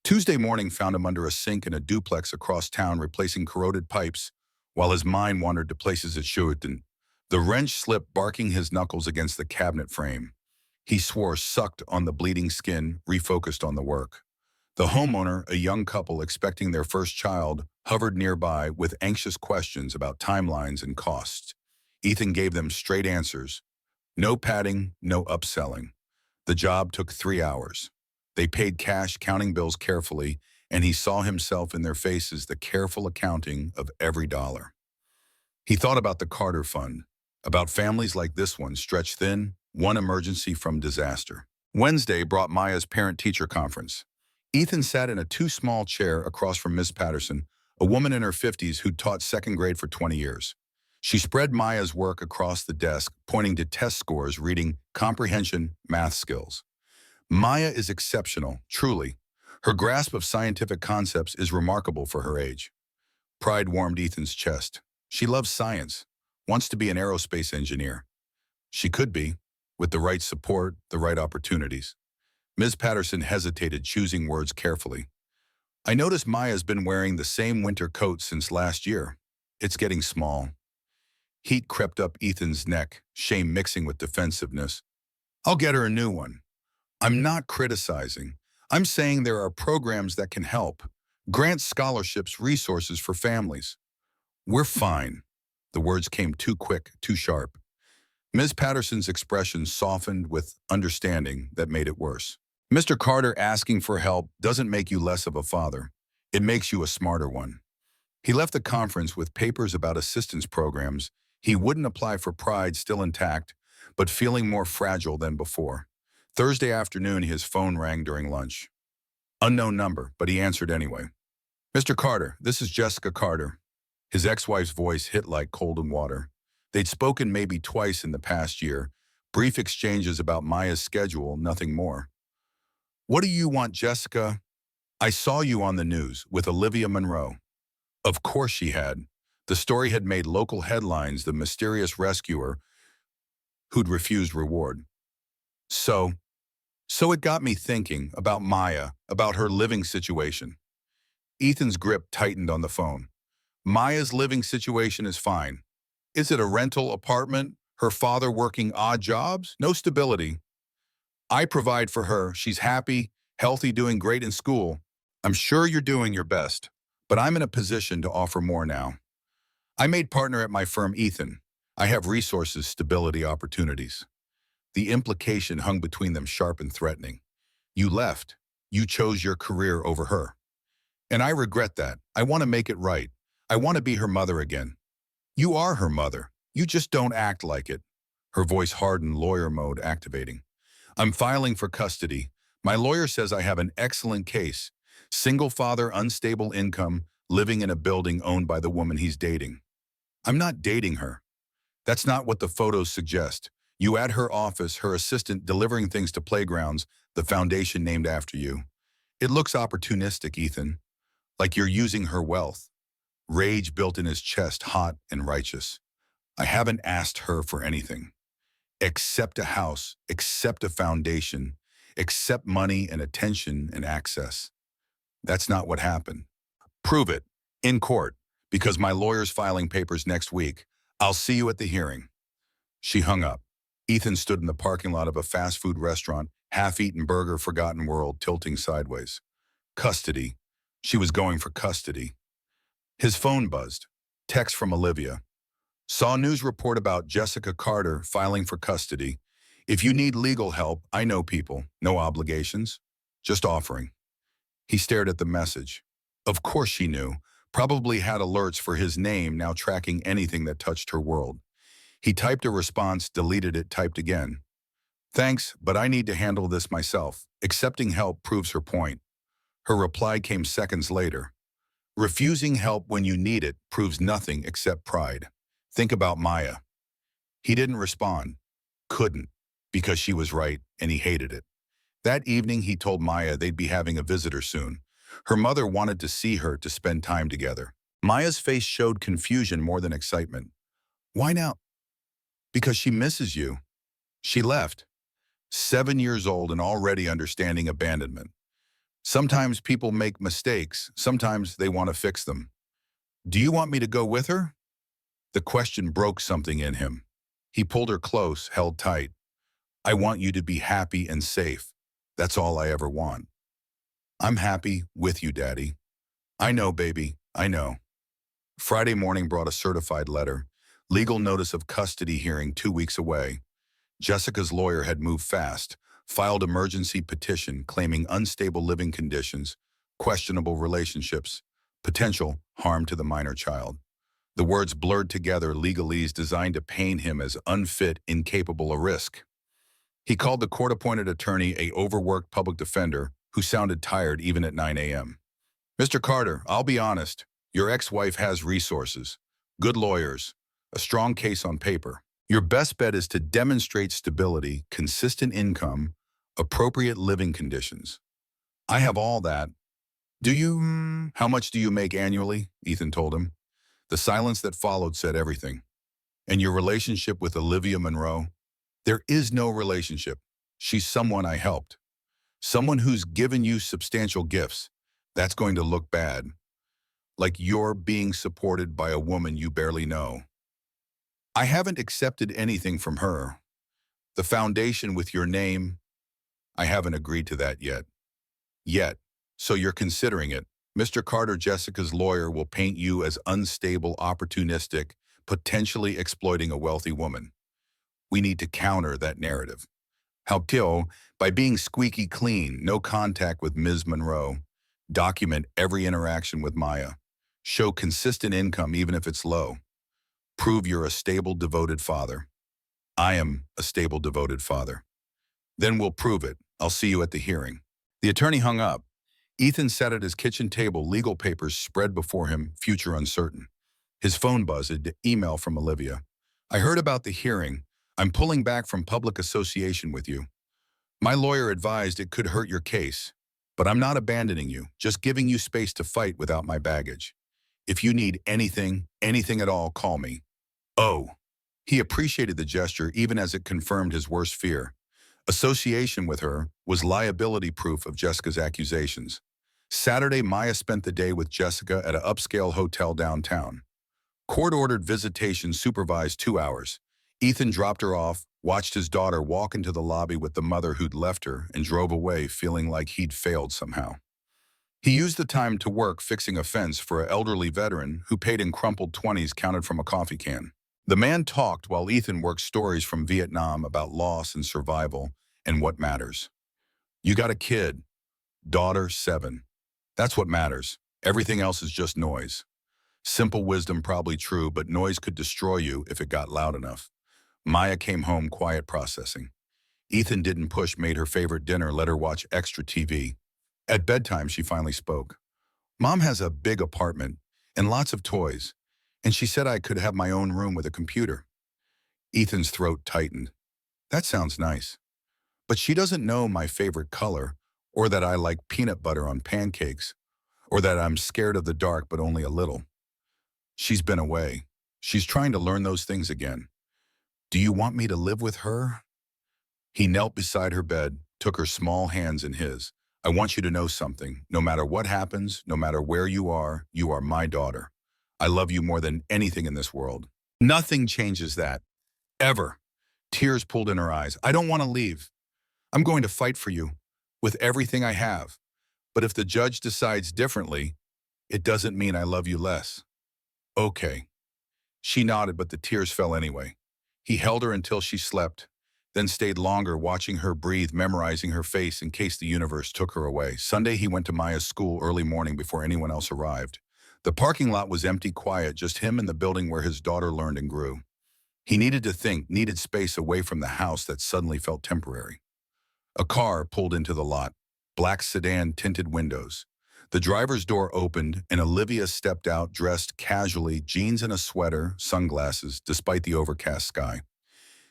Tuesday morning found him under a sink in a duplex across town, replacing corroded pipes, while his mind wandered to places it shouldn't. The wrench slipped, barking his knuckles against the cabinet frame. He swore, sucked on the bleeding skin, refocused on the work. The homeowner, a young couple expecting their first child, hovered nearby with anxious questions about timelines and costs. Ethan gave them straight answers. No padding, no upselling. The job took 3 hours. They paid cash, counting bills carefully, and he saw himself in their faces, the careful accounting of every dollar. He thought about the Carter Fund, about families like this one stretched thin, one emergency from disaster. Wednesday brought Maya's parent-teacher conference. Ethan sat in a too-small chair across from Miss Patterson, a woman in her 50s who'd taught second grade for 20 years. She spread Maya's work across the desk, pointing to test scores, reading, comprehension, math skills. Maya is exceptional, truly. Her grasp of scientific concepts is remarkable for her age. Pride warmed Ethan's chest. She loves science, wants to be an aerospace engineer. She could be, with the right support, the right opportunities. Ms. Patterson hesitated, choosing words carefully. I notice Maya's been wearing the same winter coat since last year. It's getting small. Heat crept up Ethan's neck, shame mixing with defensiveness. I'll get her a new one. I'm not criticizing. I'm saying there are programs that can help. Grants, scholarships, resources for families. We're fine. The words came too quick, too sharp. Ms. Patterson's expression softened with understanding that made it worse. Mr. Carter asking for help doesn't make you less of a father. It makes you a smarter one. He left the conference with papers about assistance programs. He wouldn't apply for Pride, still intact, but feeling more fragile than before. Thursday afternoon, his phone rang during lunch. Unknown number, but he answered anyway. Mr. Carter, this is Jessica Carter. His ex-wife's voice hit like cold water. They'd spoken maybe twice in the past year, brief exchanges about Maya's schedule, nothing more. What do you want, Jessica? I saw you on the news with Olivia Monroe. Of course she had. The story had made local headlines, the mysterious rescuer who'd refused reward. So it got me thinking about Maya, about her living situation. Ethan's grip tightened on the phone. Maya's living situation is fine. Is it a rental apartment? Her father working odd jobs? No stability. I provide for her. She's happy, healthy, doing great in school. I'm sure you're doing your best, but I'm in a position to offer more now. I made partner at my firm, Ethan. I have resources, stability, opportunities. The implication hung between them sharp and threatening. You left. You chose your career over her. And I regret that. I want to make it right. I want to be her mother again. You are her mother. You just don't act like it. Her voice hardened, lawyer mode activating. I'm filing for custody. My lawyer says I have an excellent case. Single father, unstable income, living in a building owned by the woman he's dating. I'm not dating her. That's not what the photos suggest. You at her office, her assistant delivering things to playgrounds, the foundation named after you. It looks opportunistic, Ethan. Like you're using her wealth. Rage built in his chest, hot and righteous. I haven't asked her for anything. Accept a house, accept a foundation, accept money and attention and access. That's not what happened. Prove it, in court, because my lawyer's filing papers next week. I'll see you at the hearing. She hung up. Ethan stood in the parking lot of a fast food restaurant, half-eaten burger, forgotten world, tilting sideways. Custody. She was going for custody. His phone buzzed. Text from Olivia. Saw news report about Jessica Carter filing for custody. If you need legal help, I know people. No obligations. Just offering. He stared at the message. Of course she knew. Probably had alerts for his name now tracking anything that touched her world. He typed a response, deleted it, typed again. Thanks, but I need to handle this myself. Accepting help proves her point. Her reply came seconds later. Refusing help when you need it proves nothing except pride. Think about Maya. He didn't respond. Couldn't, because she was right and he hated it. That evening he told Maya they'd be having a visitor soon. Her mother wanted to see her to spend time together. Maya's face showed confusion more than excitement. Why now? Because she misses you. She left. 7 years old and already understanding abandonment. Sometimes people make mistakes. Sometimes they want to fix them. Do you want me to go with her? The question broke something in him. He pulled her close, held tight. I want you to be happy and safe. That's all I ever want. I'm happy with you, Daddy. I know, baby. I know. Friday morning brought a certified letter. Legal notice of custody hearing 2 weeks away. Jessica's lawyer had moved fast, filed emergency petition claiming unstable living conditions, questionable relationships, potential harm to the minor child. The words blurred together legalese designed to paint him as unfit, incapable of risk. He called the court-appointed attorney a overworked public defender who sounded tired even at 9 a.m. Mr. Carter, I'll be honest. Your ex-wife has resources, good lawyers, a strong case on paper. Your best bet is to demonstrate stability, consistent income, appropriate living conditions. I have all that. Do you? How much do you make annually? Ethan told him. The silence that followed said everything. And your relationship with Olivia Monroe? There is no relationship. She's someone I helped. Someone who's given you substantial gifts. That's going to look bad. Like you're being supported by a woman you barely know. I haven't accepted anything from her. The foundation with your name, I haven't agreed to that yet. Yet. So you're considering it. Mr. Carter, Jessica's lawyer, will paint you as unstable, opportunistic, potentially exploiting a wealthy woman. We need to counter that narrative. How to? By being squeaky clean, no contact with Ms. Monroe. Document every interaction with Maya. Show consistent income even if it's low. Prove you're a stable, devoted father. I am a stable, devoted father. Then we'll prove it. I'll see you at the hearing. The attorney hung up. Ethan sat at his kitchen table, legal papers spread before him, future uncertain. His phone buzzed, email from Olivia. I heard about the hearing. I'm pulling back from public association with you. My lawyer advised it could hurt your case, but I'm not abandoning you, just giving you space to fight without my baggage. If you need anything at all, call me. Oh. He appreciated the gesture even as it confirmed his worst fear. Association with her was liability proof of Jessica's accusations. Saturday, Maya spent the day with Jessica at an upscale hotel downtown. Court-ordered visitation supervised 2 hours. Ethan dropped her off, watched his daughter walk into the lobby with the mother who'd left her, and drove away feeling like he'd failed somehow. He used the time to work fixing a fence for an elderly veteran who paid in crumpled 20s counted from a coffee can. The man talked while Ethan worked stories from Vietnam about loss and survival and what matters. You got a kid, daughter 7. That's what matters. Everything else is just noise. Simple wisdom probably true, but noise could destroy you if it got loud enough. Maya came home quiet processing. Ethan didn't push, made her favorite dinner, let her watch extra TV. At bedtime, she finally spoke. Mom has a big apartment and lots of toys, and she said I could have my own room with a computer. Ethan's throat tightened. That sounds nice. But she doesn't know my favorite color, or that I like peanut butter on pancakes, or that I'm scared of the dark but only a little. She's been away. She's trying to learn those things again. Do you want me to live with her? He knelt beside her bed, took her small hands in his. I want you to know something. No matter what happens, no matter where you are my daughter. I love you more than anything in this world. Nothing changes that. Ever. Tears pulled in her eyes. I don't want to leave. I'm going to fight for you with everything I have. But if the judge decides differently, it doesn't mean I love you less. Okay. She nodded, but the tears fell anyway. He held her until she slept, then stayed longer watching her breathe, memorizing her face in case the universe took her away. Sunday, he went to Maya's school early morning before anyone else arrived. The parking lot was empty, quiet, just him and the building where his daughter learned and grew. He needed to think, needed space away from the house that suddenly felt temporary. A car pulled into the lot, black sedan, tinted windows. The driver's door opened and Olivia stepped out dressed casually, jeans and a sweater, sunglasses, despite the overcast sky.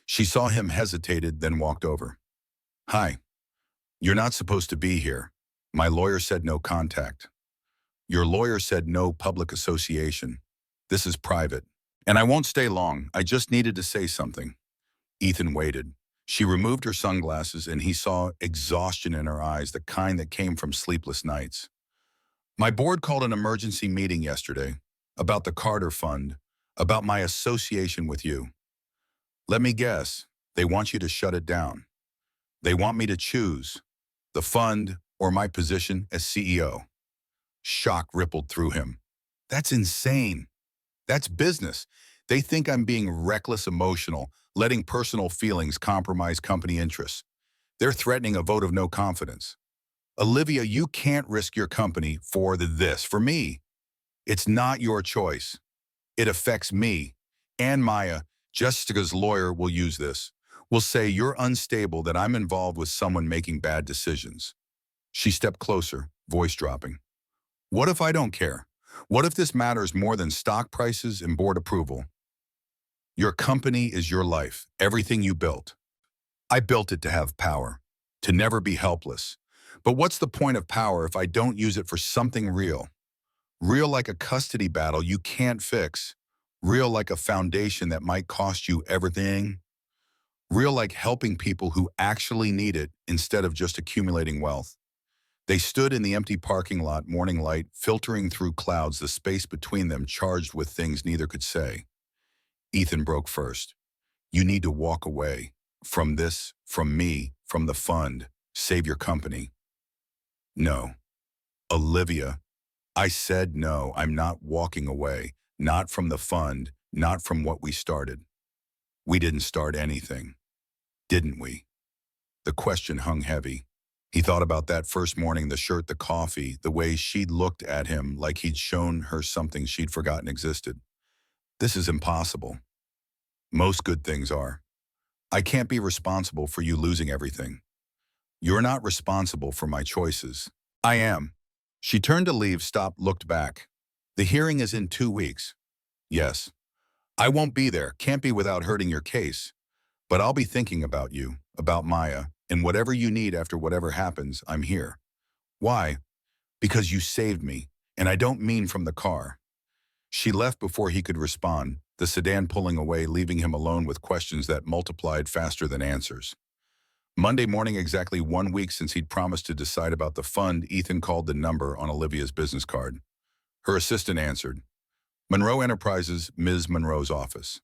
She saw him, hesitated, then walked over. Hi. You're not supposed to be here. My lawyer said no contact. Your lawyer said no public association. This is private. And I won't stay long. I just needed to say something. Ethan waited. She removed her sunglasses and he saw exhaustion in her eyes, the kind that came from sleepless nights. My board called an emergency meeting yesterday about the Carter Fund, about my association with you. Let me guess, they want you to shut it down. They want me to choose the fund or my position as CEO. Shock rippled through him. That's insane. That's business. They think I'm being reckless emotional, letting personal feelings compromise company interests. They're threatening a vote of no confidence. Olivia, you can't risk your company for this. For me, it's not your choice. It affects me. And Maya, Jessica's lawyer, will use this. Will say you're unstable, that I'm involved with someone making bad decisions. She stepped closer, voice dropping. What if I don't care? What if this matters more than stock prices and board approval? Your company is your life, everything you built. I built it to have power, to never be helpless. But what's the point of power if I don't use it for something real? Real like a custody battle you can't fix. Real like a foundation that might cost you everything. Real like helping people who actually need it instead of just accumulating wealth. They stood in the empty parking lot, morning light filtering through clouds, the space between them charged with things neither could say. Ethan broke first. You need to walk away. From this, from me, from the fund. Save your company. No. Olivia, I said no, I'm not walking away. Not from the fund, not from what we started. We didn't start anything, didn't we? The question hung heavy. He thought about that first morning, the shirt, the coffee, the way she'd looked at him like he'd shown her something she'd forgotten existed. This is impossible. Most good things are. I can't be responsible for you losing everything. You're not responsible for my choices. I am. She turned to leave, stopped, looked back. The hearing is in 2 weeks. Yes. I won't be there, can't be without hurting your case. But I'll be thinking about you, about Maya, and whatever you need after whatever happens, I'm here. Why? Because you saved me, and I don't mean from the car. She left before he could respond, the sedan pulling away, leaving him alone with questions that multiplied faster than answers. Monday morning, exactly 1 week since he'd promised to decide about the fund, Ethan called the number on Olivia's business card. Her assistant answered. Monroe Enterprises, Ms. Monroe's office.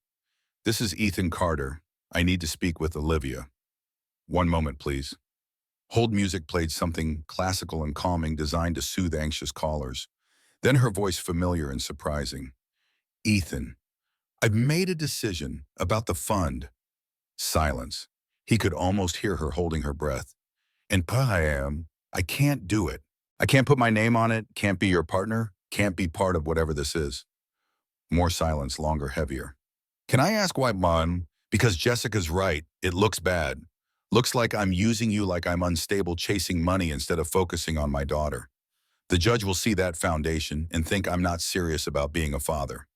This is Ethan Carter. I need to speak with Olivia. 1 moment, please. Hold music played, something classical and calming designed to soothe anxious callers. Then her voice, familiar and surprising. Ethan, I've made a decision about the fund. Silence. He could almost hear her holding her breath. And I can't do it. I can't put my name on it, can't be your partner, can't be part of whatever this is. More silence, longer, heavier. Can I ask why, Mom? Because Jessica's right. It looks bad. Looks like I'm using you, like I'm unstable, chasing money instead of focusing on my daughter. The judge will see that foundation and think I'm not serious about being a father.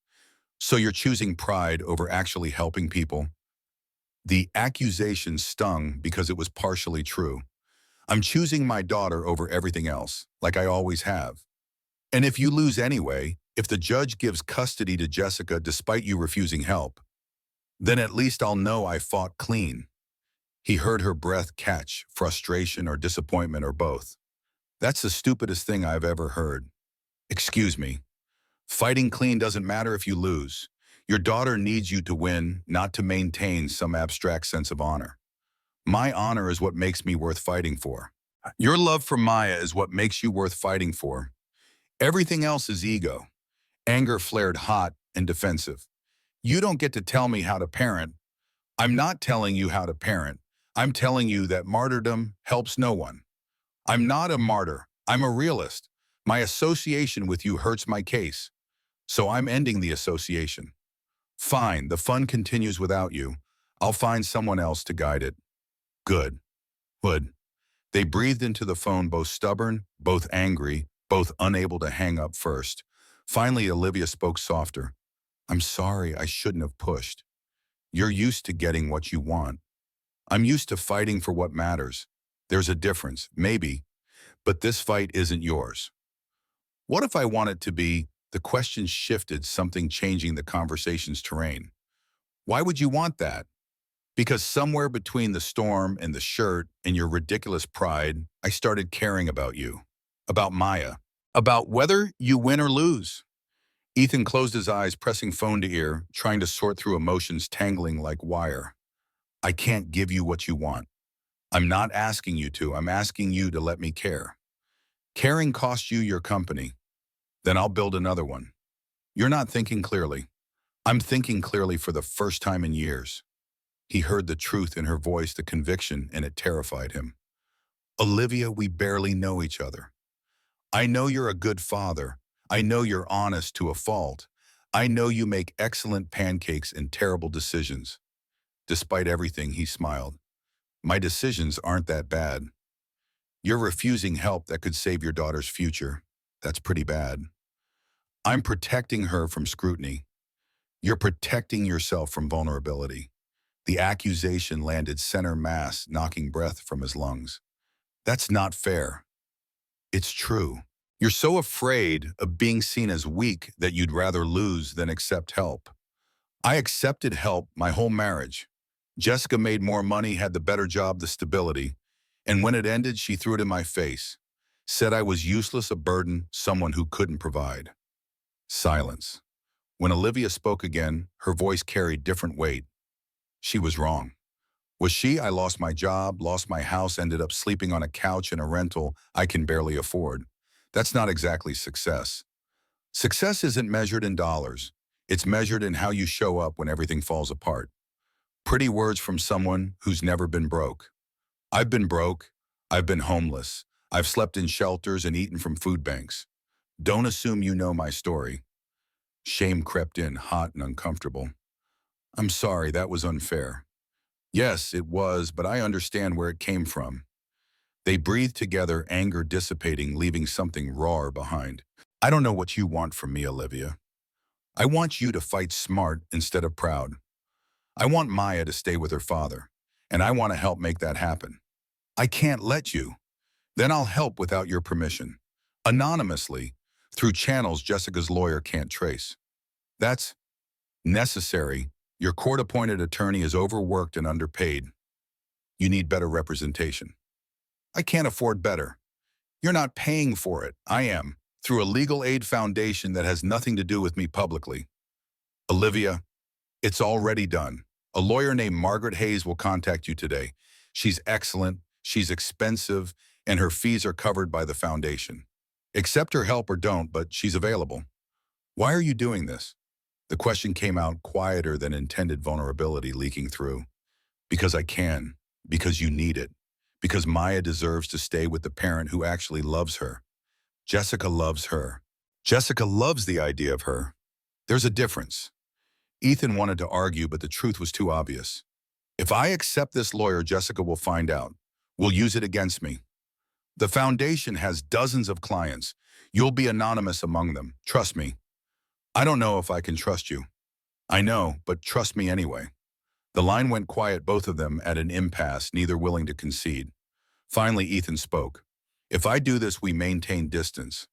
So you're choosing pride over actually helping people? The accusation stung because it was partially true. I'm choosing my daughter over everything else, like I always have. And if you lose anyway, if the judge gives custody to Jessica despite you refusing help, then at least I'll know I fought clean. He heard her breath catch, frustration or disappointment or both. That's the stupidest thing I've ever heard. Excuse me. Fighting clean doesn't matter if you lose. Your daughter needs you to win, not to maintain some abstract sense of honor. My honor is what makes me worth fighting for. Your love for Maya is what makes you worth fighting for. Everything else is ego. Anger flared hot and defensive. You don't get to tell me how to parent. I'm not telling you how to parent. I'm telling you that martyrdom helps no one. I'm not a martyr. I'm a realist. My association with you hurts my case. So I'm ending the association. Fine, the fun continues without you. I'll find someone else to guide it. Good. Good. They breathed into the phone, both stubborn, both angry, both unable to hang up first. Finally, Olivia spoke softer. I'm sorry, I shouldn't have pushed. You're used to getting what you want. I'm used to fighting for what matters. There's a difference, maybe, but this fight isn't yours. What if I want it to be? The question shifted, something changing the conversation's terrain. Why would you want that? Because somewhere between the storm and the shirt and your ridiculous pride, I started caring about you, about Maya, about whether you win or lose. Ethan closed his eyes, pressing phone to ear, trying to sort through emotions tangling like wire. I can't give you what you want. I'm not asking you to. I'm asking you to let me care. Caring costs you your company. Then I'll build another one. You're not thinking clearly. I'm thinking clearly for the first time in years. He heard the truth in her voice, the conviction, and it terrified him. Olivia, we barely know each other. I know you're a good father. I know you're honest to a fault. I know you make excellent pancakes and terrible decisions. Despite everything, he smiled. My decisions aren't that bad. You're refusing help that could save your daughter's future. That's pretty bad. I'm protecting her from scrutiny. You're protecting yourself from vulnerability. The accusation landed center mass, knocking breath from his lungs. That's not fair. It's true. You're so afraid of being seen as weak that you'd rather lose than accept help. I accepted help my whole marriage. Jessica made more money, had the better job, the stability. And when it ended, she threw it in my face. Said I was useless, a burden, someone who couldn't provide. Silence. When Olivia spoke again, her voice carried different weight. She was wrong. Was she? I lost my job, lost my house, ended up sleeping on a couch in a rental I can barely afford. That's not exactly success. Success isn't measured in dollars. It's measured in how you show up when everything falls apart. Pretty words from someone who's never been broke. I've been broke. I've been homeless. I've slept in shelters and eaten from food banks. Don't assume you know my story. Shame crept in, hot and uncomfortable. I'm sorry, that was unfair. Yes, it was, but I understand where it came from. They breathed together, anger dissipating, leaving something raw behind. I don't know what you want from me, Olivia. I want you to fight smart instead of proud. I want Maya to stay with her father, and I want to help make that happen. I can't let you. Then I'll help without your permission. Anonymously, through channels Jessica's lawyer can't trace. That's necessary. Your court-appointed attorney is overworked and underpaid. You need better representation. I can't afford better. You're not paying for it. I am, through a legal aid foundation that has nothing to do with me publicly. Olivia, it's already done. A lawyer named Margaret Hayes will contact you today. She's excellent, she's expensive, and her fees are covered by the foundation. Accept her help or don't, but she's available. Why are you doing this? The question came out quieter than intended, vulnerability leaking through. Because I can. Because you need it. Because Maya deserves to stay with the parent who actually loves her. Jessica loves her. Jessica loves the idea of her. There's a difference. Ethan wanted to argue, but the truth was too obvious. If I accept this lawyer, Jessica will find out. Will use it against me. The foundation has dozens of clients. You'll be anonymous among them. Trust me. I don't know if I can trust you. I know, but trust me anyway. The line went quiet, both of them at an impasse, neither willing to concede. Finally, Ethan spoke. If I do this, we maintain distance.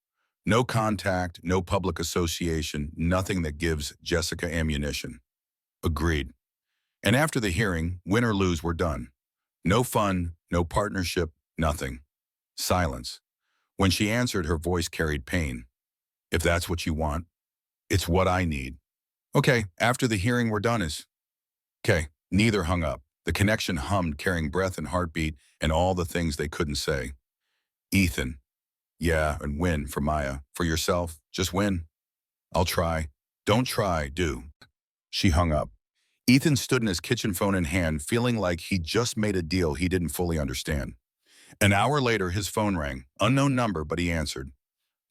No contact, no public association, nothing that gives Jessica ammunition. Agreed. And after the hearing, win or lose, we're done. No fun, no partnership, nothing. Silence. When she answered, her voice carried pain. If that's what you want, it's what I need. Okay, after the hearing, we're done is. Okay, neither hung up. The connection hummed, carrying breath and heartbeat and all the things they couldn't say. Ethan. Yeah, and win for Maya. For yourself, just win. I'll try. Don't try, do. She hung up. Ethan stood in his kitchen, phone in hand, feeling like he'd just made a deal he didn't fully understand. An hour later, his phone rang. Unknown number, but he answered.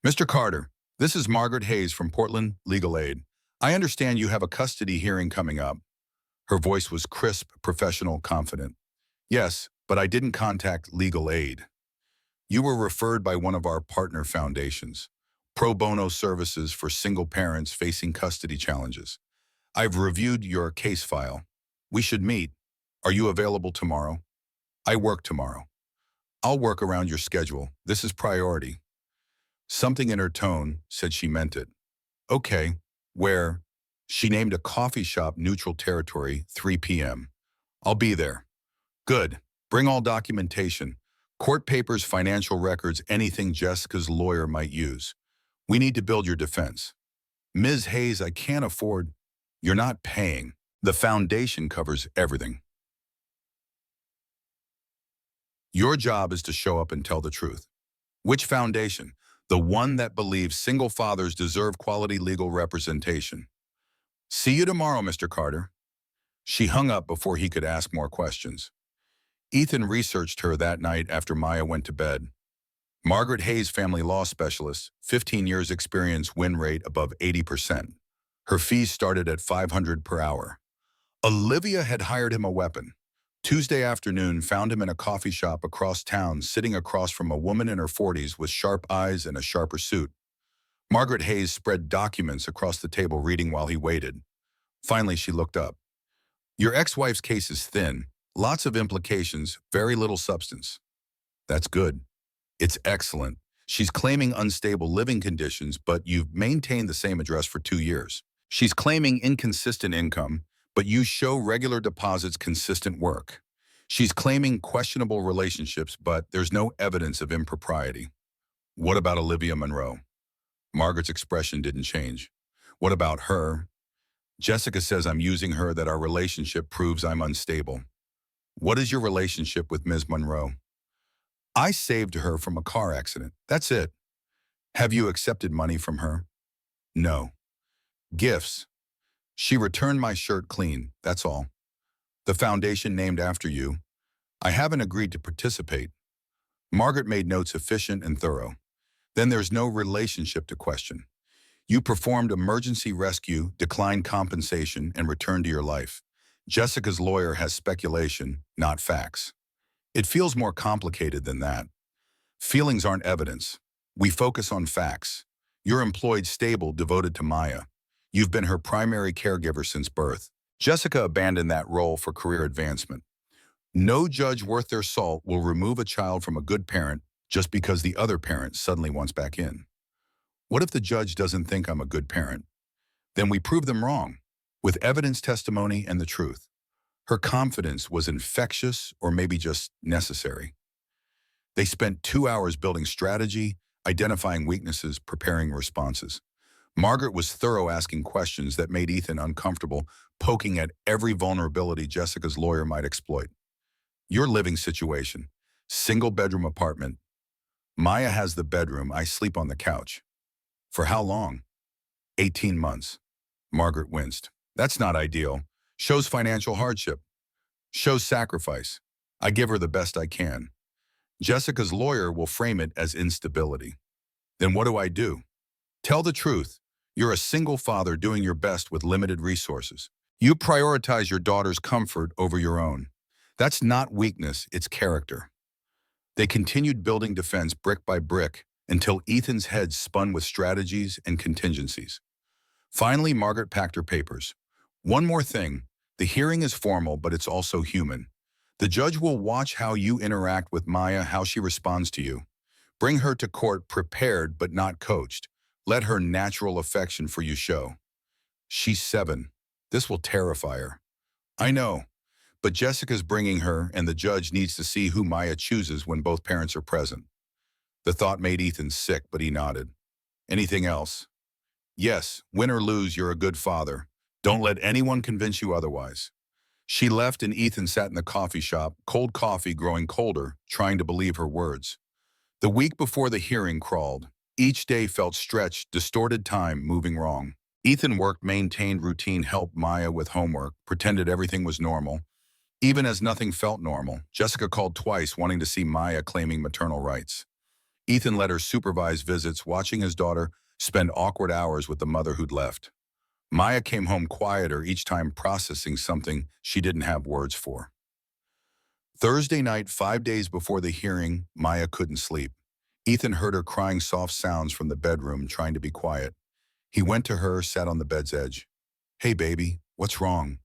Mr. Carter, this is Margaret Hayes from Portland Legal Aid. I understand you have a custody hearing coming up. Her voice was crisp, professional, confident. Yes, but I didn't contact legal aid. You were referred by one of our partner foundations, pro bono services for single parents facing custody challenges. I've reviewed your case file. We should meet. Are you available tomorrow? I work tomorrow. I'll work around your schedule. This is priority. Something in her tone said she meant it. Okay, where? She named a coffee shop, neutral territory, 3 p.m. I'll be there. Good. Bring all documentation. Court papers, financial records, anything Jessica's lawyer might use. We need to build your defense. Ms. Hayes, I can't afford. You're not paying. The foundation covers everything. Your job is to show up and tell the truth. Which foundation? The one that believes single fathers deserve quality legal representation. See you tomorrow, Mr. Carter. She hung up before he could ask more questions. Ethan researched her that night after Maya went to bed. Margaret Hayes, family law specialist, 15 years experience, win rate above 80%. Her fees started at $500 per hour. Olivia had hired him a weapon. Tuesday afternoon found him in a coffee shop across town, sitting across from a woman in her 40s with sharp eyes and a sharper suit. Margaret Hayes spread documents across the table, reading while he waited. Finally, she looked up. Your ex-wife's case is thin, lots of implications, very little substance. That's good. It's excellent. She's claiming unstable living conditions, but you've maintained the same address for 2 years. She's claiming inconsistent income, but you show regular deposits, consistent work. She's claiming questionable relationships, but there's no evidence of impropriety. What about Olivia Monroe? Margaret's expression didn't change. What about her? Jessica says I'm using her, that our relationship proves I'm unstable. What is your relationship with Ms. Monroe? I saved her from a car accident. That's it. Have you accepted money from her? No. Gifts. She returned my shirt clean, that's all. The foundation named after you. I haven't agreed to participate. Margaret made notes efficient and thorough. Then there's no relationship to question. You performed emergency rescue, declined compensation, and returned to your life. Jessica's lawyer has speculation, not facts. It feels more complicated than that. Feelings aren't evidence. We focus on facts. You're employed, stable, devoted to Maya. You've been her primary caregiver since birth. Jessica abandoned that role for career advancement. No judge worth their salt will remove a child from a good parent just because the other parent suddenly wants back in. What if the judge doesn't think I'm a good parent? Then we prove them wrong, with evidence, testimony, and the truth. Her confidence was infectious, or maybe just necessary. They spent 2 hours building strategy, identifying weaknesses, preparing responses. Margaret was thorough, asking questions that made Ethan uncomfortable, poking at every vulnerability Jessica's lawyer might exploit. Your living situation: single-bedroom apartment. Maya has the bedroom, I sleep on the couch. For how long? 18 months. Margaret winced. That's not ideal. Shows financial hardship. Shows sacrifice. I give her the best I can. Jessica's lawyer will frame it as instability. Then what do I do? Tell the truth. You're a single father doing your best with limited resources. You prioritize your daughter's comfort over your own. That's not weakness, it's character. They continued building defense brick by brick until Ethan's head spun with strategies and contingencies. Finally, Margaret packed her papers. One more thing. The hearing is formal, but it's also human. The judge will watch how you interact with Maya, how she responds to you. Bring her to court prepared but not coached. Let her natural affection for you show. She's 7. This will terrify her. I know, but Jessica's bringing her, and the judge needs to see who Maya chooses when both parents are present. The thought made Ethan sick, but he nodded. Anything else? Yes, win or lose, you're a good father. Don't let anyone convince you otherwise. She left, and Ethan sat in the coffee shop, cold coffee growing colder, trying to believe her words. The week before the hearing crawled. Each day felt stretched, distorted time, moving wrong. Ethan worked, maintained routine, helped Maya with homework, pretended everything was normal. Even as nothing felt normal, Jessica called twice, wanting to see Maya, claiming maternal rights. Ethan let her supervise visits, watching his daughter spend awkward hours with the mother who'd left. Maya came home quieter, each time processing something she didn't have words for. Thursday night, 5 days before the hearing, Maya couldn't sleep. Ethan heard her crying soft sounds from the bedroom, trying to be quiet. He went to her, sat on the bed's edge. Hey, baby, what's wrong?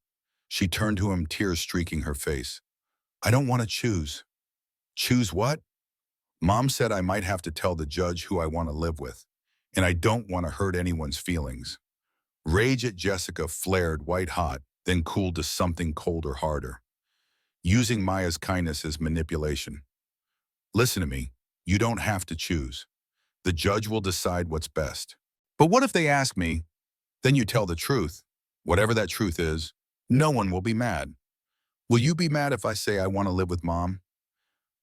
She turned to him, tears streaking her face. I don't want to choose. Choose what? Mom said I might have to tell the judge who I want to live with, and I don't want to hurt anyone's feelings. Rage at Jessica flared white hot, then cooled to something colder, harder. Using Maya's kindness as manipulation. Listen to me. You don't have to choose. The judge will decide what's best. But what if they ask me? Then you tell the truth. Whatever that truth is, no one will be mad. Will you be mad if I say I want to live with Mom?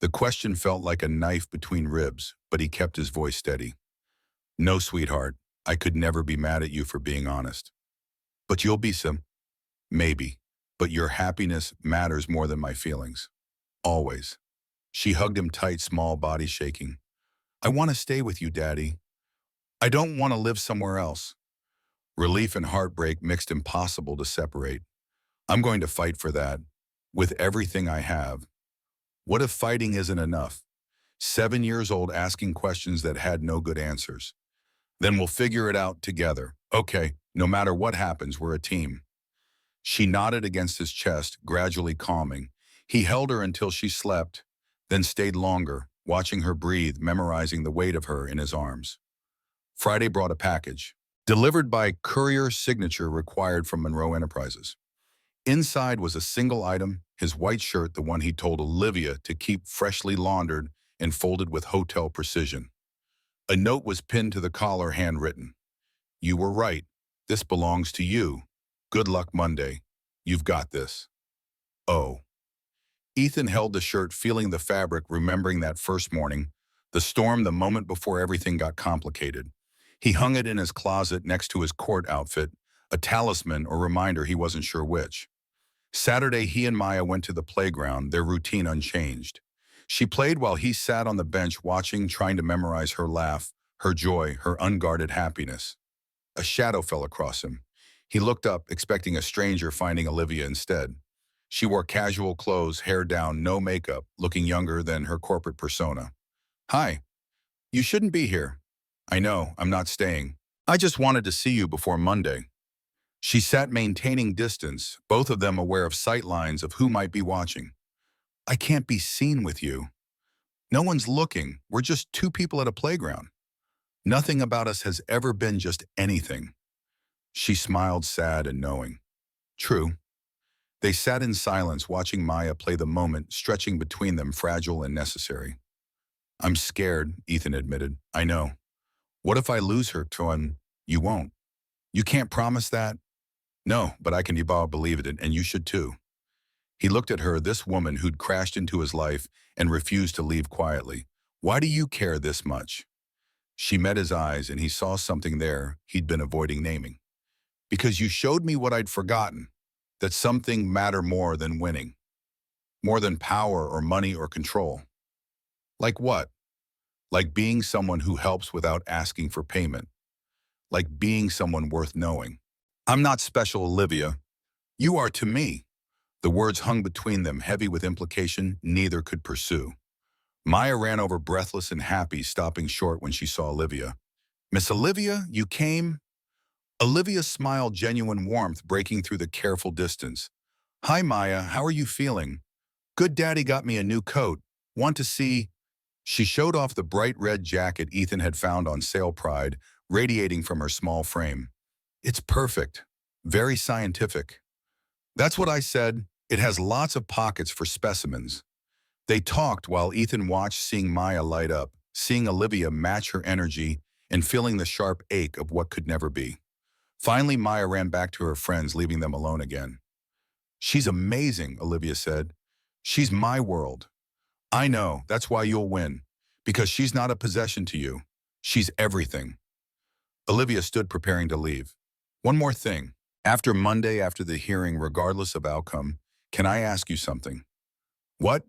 The question felt like a knife between ribs, but he kept his voice steady. No, sweetheart, I could never be mad at you for being honest. But you'll be some, maybe. But your happiness matters more than my feelings. Always. She hugged him tight, small body shaking. I want to stay with you, Daddy. I don't want to live somewhere else. Relief and heartbreak mixed, impossible to separate. I'm going to fight for that. With everything I have. What if fighting isn't enough? 7 years old asking questions that had no good answers. Then we'll figure it out together. Okay, no matter what happens, we're a team. She nodded against his chest, gradually calming. He held her until she slept, then stayed longer, watching her breathe, memorizing the weight of her in his arms. Friday brought a package. Delivered by courier, signature required from Monroe Enterprises. Inside was a single item, his white shirt, the one he told Olivia to keep freshly laundered and folded with hotel precision. A note was pinned to the collar, handwritten. You were right. This belongs to you. Good luck Monday. You've got this. Oh. Ethan held the shirt, feeling the fabric, remembering that first morning, the storm, the moment before everything got complicated. He hung it in his closet next to his court outfit, a talisman or reminder, he wasn't sure which. Saturday, he and Maya went to the playground, their routine unchanged. She played while he sat on the bench watching, trying to memorize her laugh, her joy, her unguarded happiness. A shadow fell across him. He looked up, expecting a stranger, finding Olivia instead. She wore casual clothes, hair down, no makeup, looking younger than her corporate persona. Hi. You shouldn't be here. I know, I'm not staying. I just wanted to see you before Monday. She sat maintaining distance, both of them aware of sightlines of who might be watching. I can't be seen with you. No one's looking. We're just two people at a playground. Nothing about us has ever been just anything. She smiled, sad and knowing. True. They sat in silence, watching Maya play the moment, stretching between them, fragile and necessary. I'm scared, Ethan admitted. I know. What if I lose her, Toan? You won't. You can't promise that? No, but I can believe it, and you should too. He looked at her, this woman who'd crashed into his life and refused to leave quietly. Why do you care this much? She met his eyes, and he saw something there he'd been avoiding naming. Because you showed me what I'd forgotten, that something matter more than winning, more than power or money or control. Like what? Like being someone who helps without asking for payment. Like being someone worth knowing. I'm not special, Olivia. You are to me. The words hung between them, heavy with implication neither could pursue. Maya ran over, breathless and happy, stopping short when she saw Olivia. Miss Olivia, you came? Olivia smiled, genuine warmth breaking through the careful distance. Hi, Maya, how are you feeling? Good, Daddy got me a new coat. Want to see? She showed off the bright red jacket Ethan had found on sale, pride radiating from her small frame. It's perfect. Very scientific. That's what I said. It has lots of pockets for specimens. They talked while Ethan watched, seeing Maya light up, seeing Olivia match her energy, and feeling the sharp ache of what could never be. Finally, Maya ran back to her friends, leaving them alone again. She's amazing, Olivia said. She's my world. I know, that's why you'll win. Because she's not a possession to you. She's everything. Olivia stood, preparing to leave. One more thing. After Monday, after the hearing, regardless of outcome, can I ask you something? What?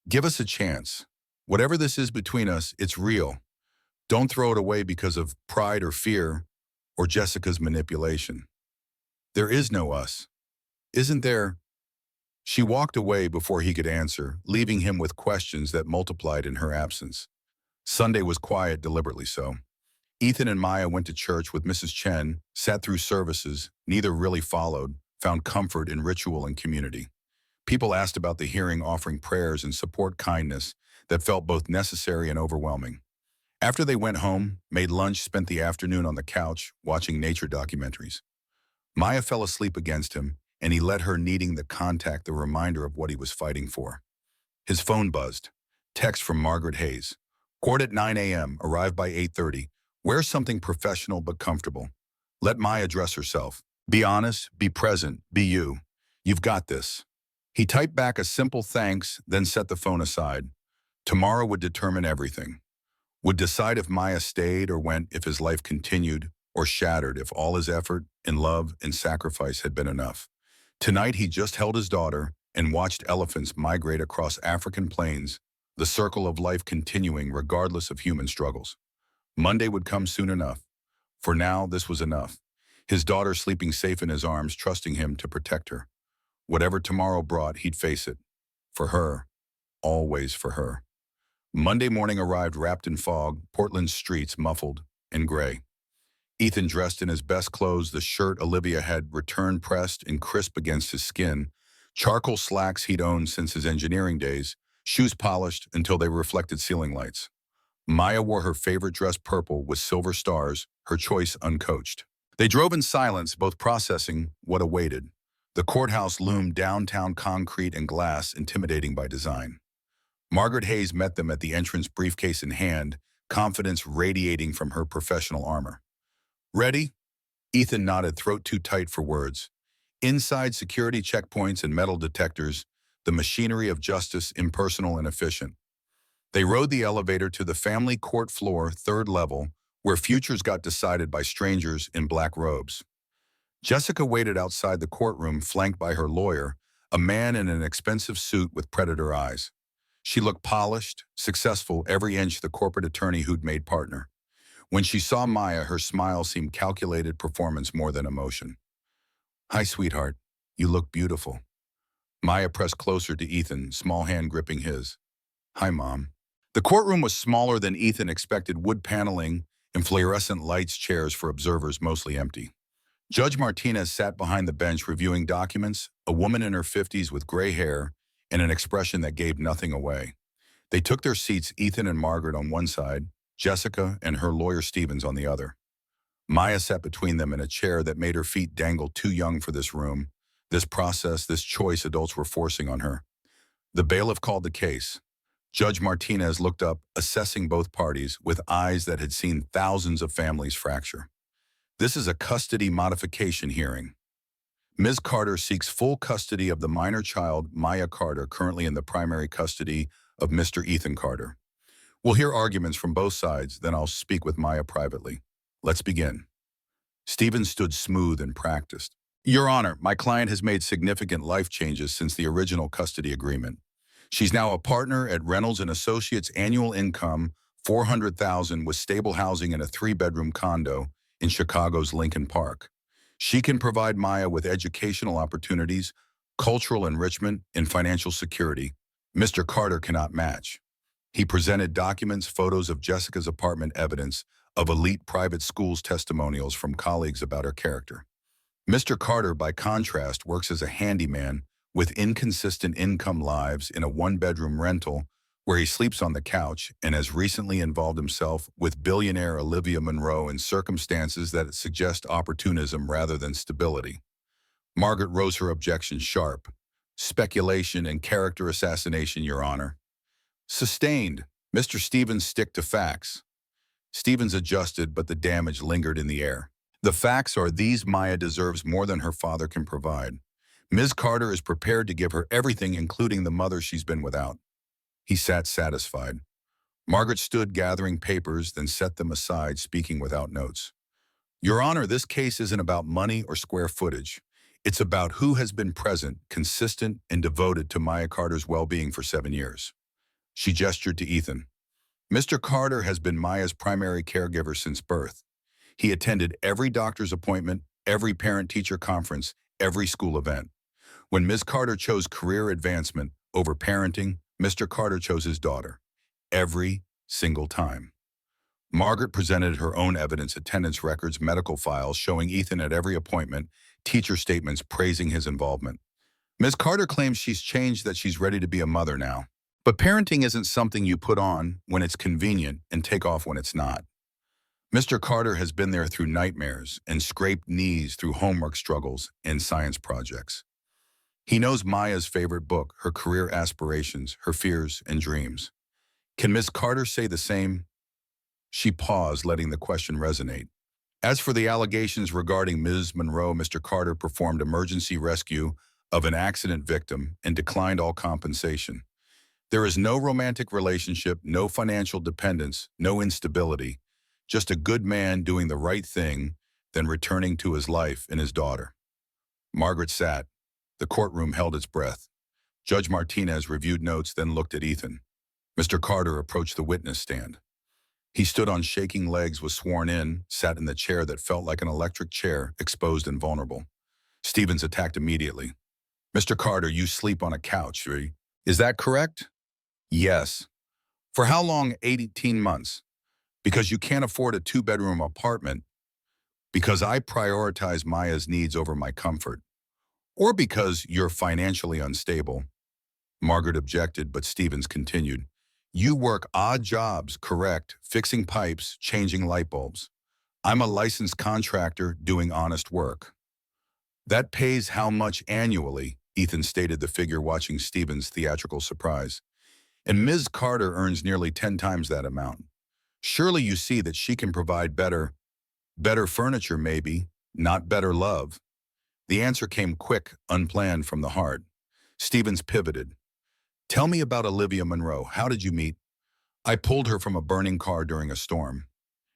Give us a chance. Whatever this is between us, it's real. Don't throw it away because of pride or fear or Jessica's manipulation. There is no us. Isn't there? She walked away before he could answer, leaving him with questions that multiplied in her absence. Sunday was quiet, deliberately so. Ethan and Maya went to church with Mrs. Chen, sat through services, neither really followed, found comfort in ritual and community. People asked about the hearing, offering prayers and support, kindness that felt both necessary and overwhelming. After they went home, made lunch, spent the afternoon on the couch, watching nature documentaries. Maya fell asleep against him, and he let her, needing the contact, the reminder of what he was fighting for. His phone buzzed. Text from Margaret Hayes. Court at 9 a.m., arrive by 8:30. Wear something professional but comfortable. Let Maya dress herself. Be honest, be present, be you. You've got this. He typed back a simple thanks, then set the phone aside. Tomorrow would determine everything. Would decide if Maya stayed or went, if his life continued, or shattered if all his effort and love and sacrifice had been enough. Tonight he just held his daughter and watched elephants migrate across African plains, the circle of life continuing regardless of human struggles. Monday would come soon enough. For now, this was enough. His daughter sleeping safe in his arms, trusting him to protect her. Whatever tomorrow brought, he'd face it. For her, always for her. Monday morning arrived wrapped in fog, Portland's streets muffled and gray. Ethan dressed in his best clothes, the shirt Olivia had returned pressed and crisp against his skin, charcoal slacks he'd owned since his engineering days, shoes polished until they reflected ceiling lights. Maya wore her favorite dress purple with silver stars, her choice uncoached. They drove in silence, both processing what awaited. The courthouse loomed downtown, concrete and glass, intimidating by design. Margaret Hayes met them at the entrance, briefcase in hand, confidence radiating from her professional armor. Ready? Ethan nodded, throat too tight for words. Inside, security checkpoints and metal detectors, the machinery of justice, impersonal and efficient. They rode the elevator to the family court floor, third level, where futures got decided by strangers in black robes. Jessica waited outside the courtroom, flanked by her lawyer, a man in an expensive suit with predator eyes. She looked polished, successful, every inch the corporate attorney who'd made partner. When she saw Maya, her smile seemed calculated performance more than emotion. "Hi, sweetheart. You look beautiful." Maya pressed closer to Ethan, small hand gripping his. "Hi, Mom." The courtroom was smaller than Ethan expected, wood paneling and fluorescent lights, chairs for observers mostly empty. Judge Martinez sat behind the bench reviewing documents, a woman in her 50s with gray hair and an expression that gave nothing away. They took their seats, Ethan and Margaret on one side, Jessica and her lawyer Stevens on the other. Maya sat between them in a chair that made her feet dangle, too young for this room, this process, this choice adults were forcing on her. The bailiff called the case. Judge Martinez looked up, assessing both parties with eyes that had seen thousands of families fracture. "This is a custody modification hearing. Ms. Carter seeks full custody of the minor child, Maya Carter, currently in the primary custody of Mr. Ethan Carter. We'll hear arguments from both sides, then I'll speak with Maya privately. Let's begin." Stevens stood smooth and practiced. "Your Honor, my client has made significant life changes since the original custody agreement. She's now a partner at Reynolds and Associates, annual income $400,000 with stable housing in a 3-bedroom condo in Chicago's Lincoln Park. She can provide Maya with educational opportunities, cultural enrichment, and financial security Mr. Carter cannot match." He presented documents, photos of Jessica's apartment, evidence of elite private schools, testimonials from colleagues about her character. Mr. Carter, by contrast, works as a handyman with inconsistent income, lives in a 1-bedroom rental where he sleeps on the couch, and has recently involved himself with billionaire Olivia Monroe in circumstances that suggest opportunism rather than stability. Margaret rose her objection sharp. "Speculation and character assassination, Your Honor." "Sustained." Mr. Stevens, stick to facts. Stevens adjusted, but the damage lingered in the air. "The facts are these: Maya deserves more than her father can provide. Ms. Carter is prepared to give her everything, including the mother she's been without." He sat satisfied. Margaret stood, gathering papers, then set them aside, speaking without notes. "Your Honor, this case isn't about money or square footage. It's about who has been present, consistent, and devoted to Maya Carter's well-being for 7 years. She gestured to Ethan. "Mr. Carter has been Maya's primary caregiver since birth. He attended every doctor's appointment, every parent-teacher conference, every school event. When Ms. Carter chose career advancement over parenting, Mr. Carter chose his daughter. Every single time." Margaret presented her own evidence, attendance records, medical files showing Ethan at every appointment, teacher statements praising his involvement. "Ms. Carter claims she's changed, that she's ready to be a mother now. But parenting isn't something you put on when it's convenient and take off when it's not. Mr. Carter has been there through nightmares and scraped knees, through homework struggles and science projects. He knows Maya's favorite book, her career aspirations, her fears and dreams. Can Ms. Carter say the same?" She paused, letting the question resonate. "As for the allegations regarding Ms. Monroe, Mr. Carter performed emergency rescue of an accident victim and declined all compensation. There is no romantic relationship, no financial dependence, no instability. Just a good man doing the right thing, then returning to his life and his daughter. Margaret sat. The courtroom held its breath. Judge Martinez reviewed notes, then looked at Ethan. Mr. Carter approached the witness stand. He stood on shaking legs, was sworn in, sat in the chair that felt like an electric chair, exposed and vulnerable. Stevens attacked immediately. Mr. Carter, you sleep on a couch, right? Is that correct? Yes. For how long? 18 months. Because you can't afford a two-bedroom apartment. Because I prioritize Maya's needs over my comfort. Or because you're financially unstable. Margaret objected, but Stevens continued. You work odd jobs, correct, fixing pipes, changing light bulbs. I'm a licensed contractor doing honest work. That pays how much annually? Ethan stated the figure, watching Stevens' theatrical surprise. And Ms. Carter earns nearly 10 times that amount. Surely you see that she can provide better furniture maybe, not better love. The answer came quick, unplanned from the heart. Stevens pivoted. Tell me about Olivia Monroe. How did you meet? I pulled her from a burning car during a storm,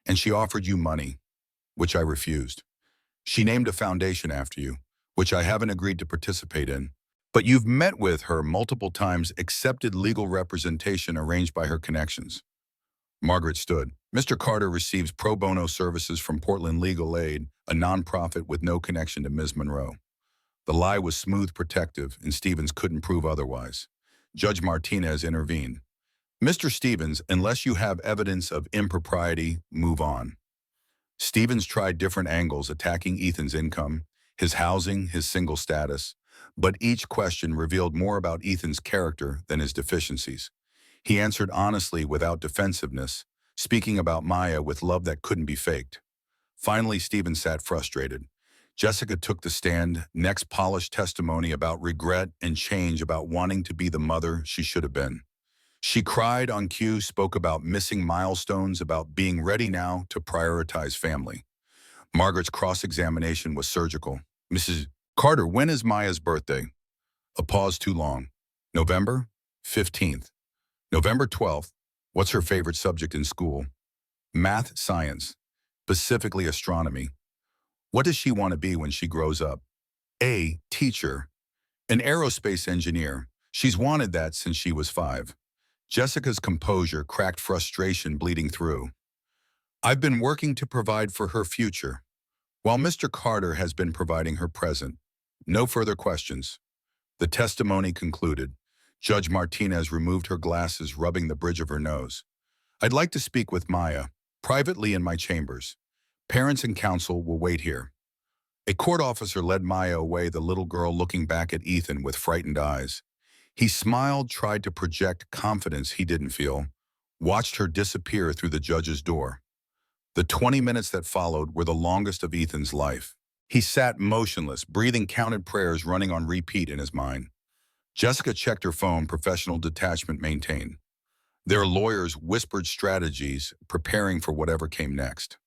and she offered you money, which I refused. She named a foundation after you, which I haven't agreed to participate in. But you've met with her multiple times, accepted legal representation arranged by her connections. Margaret stood. Mr. Carter receives pro bono services from Portland Legal Aid, a nonprofit with no connection to Ms. Monroe. The lie was smooth, protective, and Stevens couldn't prove otherwise. Judge Martinez intervened. Mr. Stevens, unless you have evidence of impropriety, move on. Stevens tried different angles, attacking Ethan's income, his housing, his single status, but each question revealed more about Ethan's character than his deficiencies. He answered honestly without defensiveness, speaking about Maya with love that couldn't be faked. Finally, Stevens sat frustrated. Jessica took the stand, next polished testimony about regret and change, about wanting to be the mother she should have been. She cried on cue, spoke about missing milestones, about being ready now to prioritize family. Margaret's cross-examination was surgical. Mrs. Carter, when is Maya's birthday? A pause too long. November 15th. November 12th. What's her favorite subject in school? Math, science, specifically astronomy. What does she want to be when she grows up? A, teacher. An aerospace engineer. She's wanted that since she was 5. Jessica's composure cracked, frustration bleeding through. I've been working to provide for her future, while Mr. Carter has been providing her present. No further questions. The testimony concluded. Judge Martinez removed her glasses, rubbing the bridge of her nose. I'd like to speak with Maya, privately in my chambers. Parents and counsel will wait here. A court officer led Maya away, the little girl looking back at Ethan with frightened eyes. He smiled, tried to project confidence he didn't feel, watched her disappear through the judge's door. The 20 minutes that followed were the longest of Ethan's life. He sat motionless, breathing counted prayers running on repeat in his mind. Jessica checked her phone, professional detachment maintained. Their lawyers whispered strategies, preparing for whatever came next.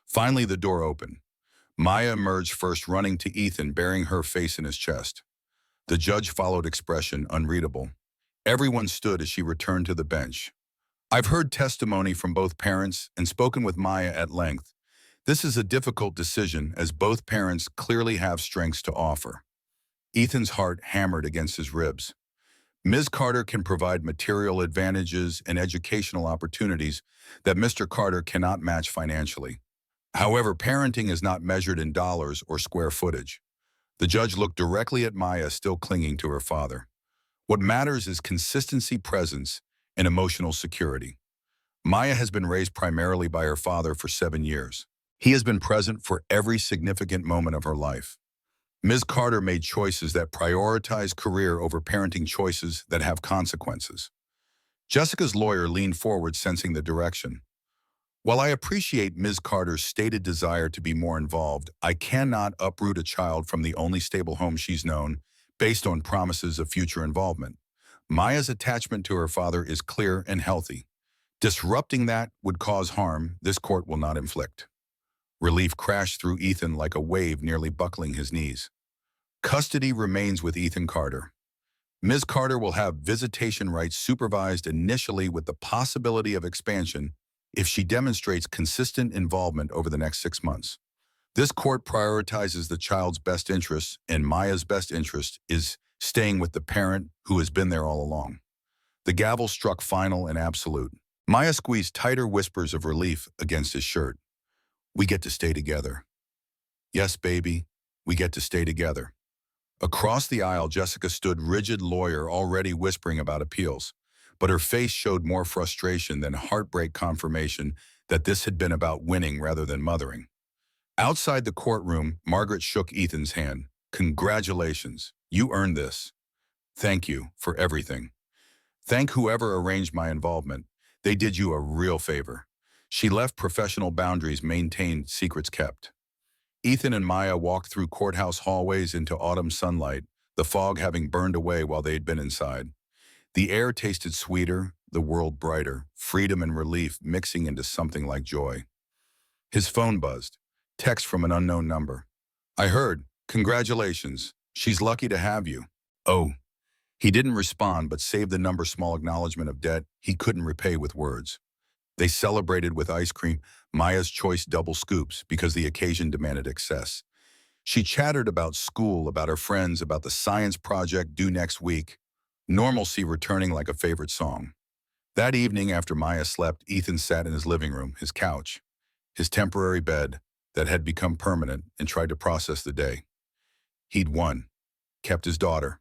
Finally, the door opened. Maya emerged first, running to Ethan, burying her face in his chest. The judge followed, expression unreadable. Everyone stood as she returned to the bench. I've heard testimony from both parents and spoken with Maya at length. This is a difficult decision, as both parents clearly have strengths to offer. Ethan's heart hammered against his ribs. Ms. Carter can provide material advantages and educational opportunities that Mr. Carter cannot match financially. However, parenting is not measured in dollars or square footage. The judge looked directly at Maya, still clinging to her father. What matters is consistency, presence, and emotional security. Maya has been raised primarily by her father for 7 years. He has been present for every significant moment of her life. Ms. Carter made choices that prioritize career over parenting, choices that have consequences. Jessica's lawyer leaned forward, sensing the direction. While I appreciate Ms. Carter's stated desire to be more involved, I cannot uproot a child from the only stable home she's known based on promises of future involvement. Maya's attachment to her father is clear and healthy. Disrupting that would cause harm this court will not inflict. Relief crashed through Ethan like a wave, nearly buckling his knees. Custody remains with Ethan Carter. Ms. Carter will have visitation rights, supervised initially with the possibility of expansion if she demonstrates consistent involvement over the next 6 months. This court prioritizes the child's best interests, and Maya's best interest is staying with the parent who has been there all along. The gavel struck final and absolute. Maya squeezed tighter whispers of relief against his shirt. We get to stay together. Yes, baby, we get to stay together. Across the aisle, Jessica stood rigid lawyer, already whispering about appeals. But her face showed more frustration than heartbreak, confirmation that this had been about winning rather than mothering. Outside the courtroom, Margaret shook Ethan's hand. Congratulations, you earned this. Thank you for everything. Thank whoever arranged my involvement. They did you a real favor. She left professional boundaries maintained, secrets kept. Ethan and Maya walked through courthouse hallways into autumn sunlight, the fog having burned away while they'd been inside. The air tasted sweeter, the world brighter, freedom and relief mixing into something like joy. His phone buzzed. Text from an unknown number. I heard. Congratulations. She's lucky to have you. Oh. He didn't respond but saved the number, small acknowledgement of debt he couldn't repay with words. They celebrated with ice cream, Maya's choice double scoops, because the occasion demanded excess. She chattered about school, about her friends, about the science project due next week, normalcy returning like a favorite song. That evening, after Maya slept, Ethan sat in his living room, his couch, his temporary bed that had become permanent, and tried to process the day. He'd won, kept his daughter,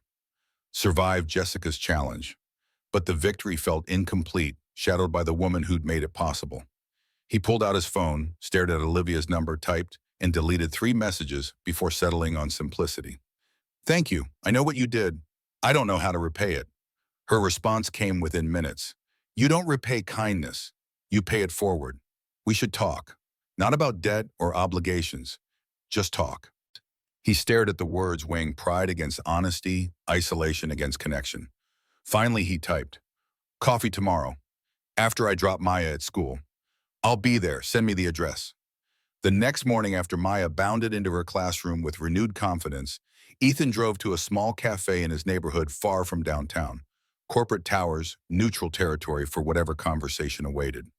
survived Jessica's challenge, but the victory felt incomplete, shadowed by the woman who'd made it possible. He pulled out his phone, stared at Olivia's number, typed, and deleted 3 messages before settling on simplicity. Thank you. I know what you did. I don't know how to repay it. Her response came within minutes. You don't repay kindness. You pay it forward. We should talk. Not about debt or obligations. Just talk. He stared at the words, weighing pride against honesty, isolation against connection. Finally, he typed, coffee tomorrow, after I drop Maya at school. I'll be there. Send me the address. The next morning, after Maya bounded into her classroom with renewed confidence, Ethan drove to a small cafe in his neighborhood far from downtown. Corporate towers, neutral territory for whatever conversation awaited.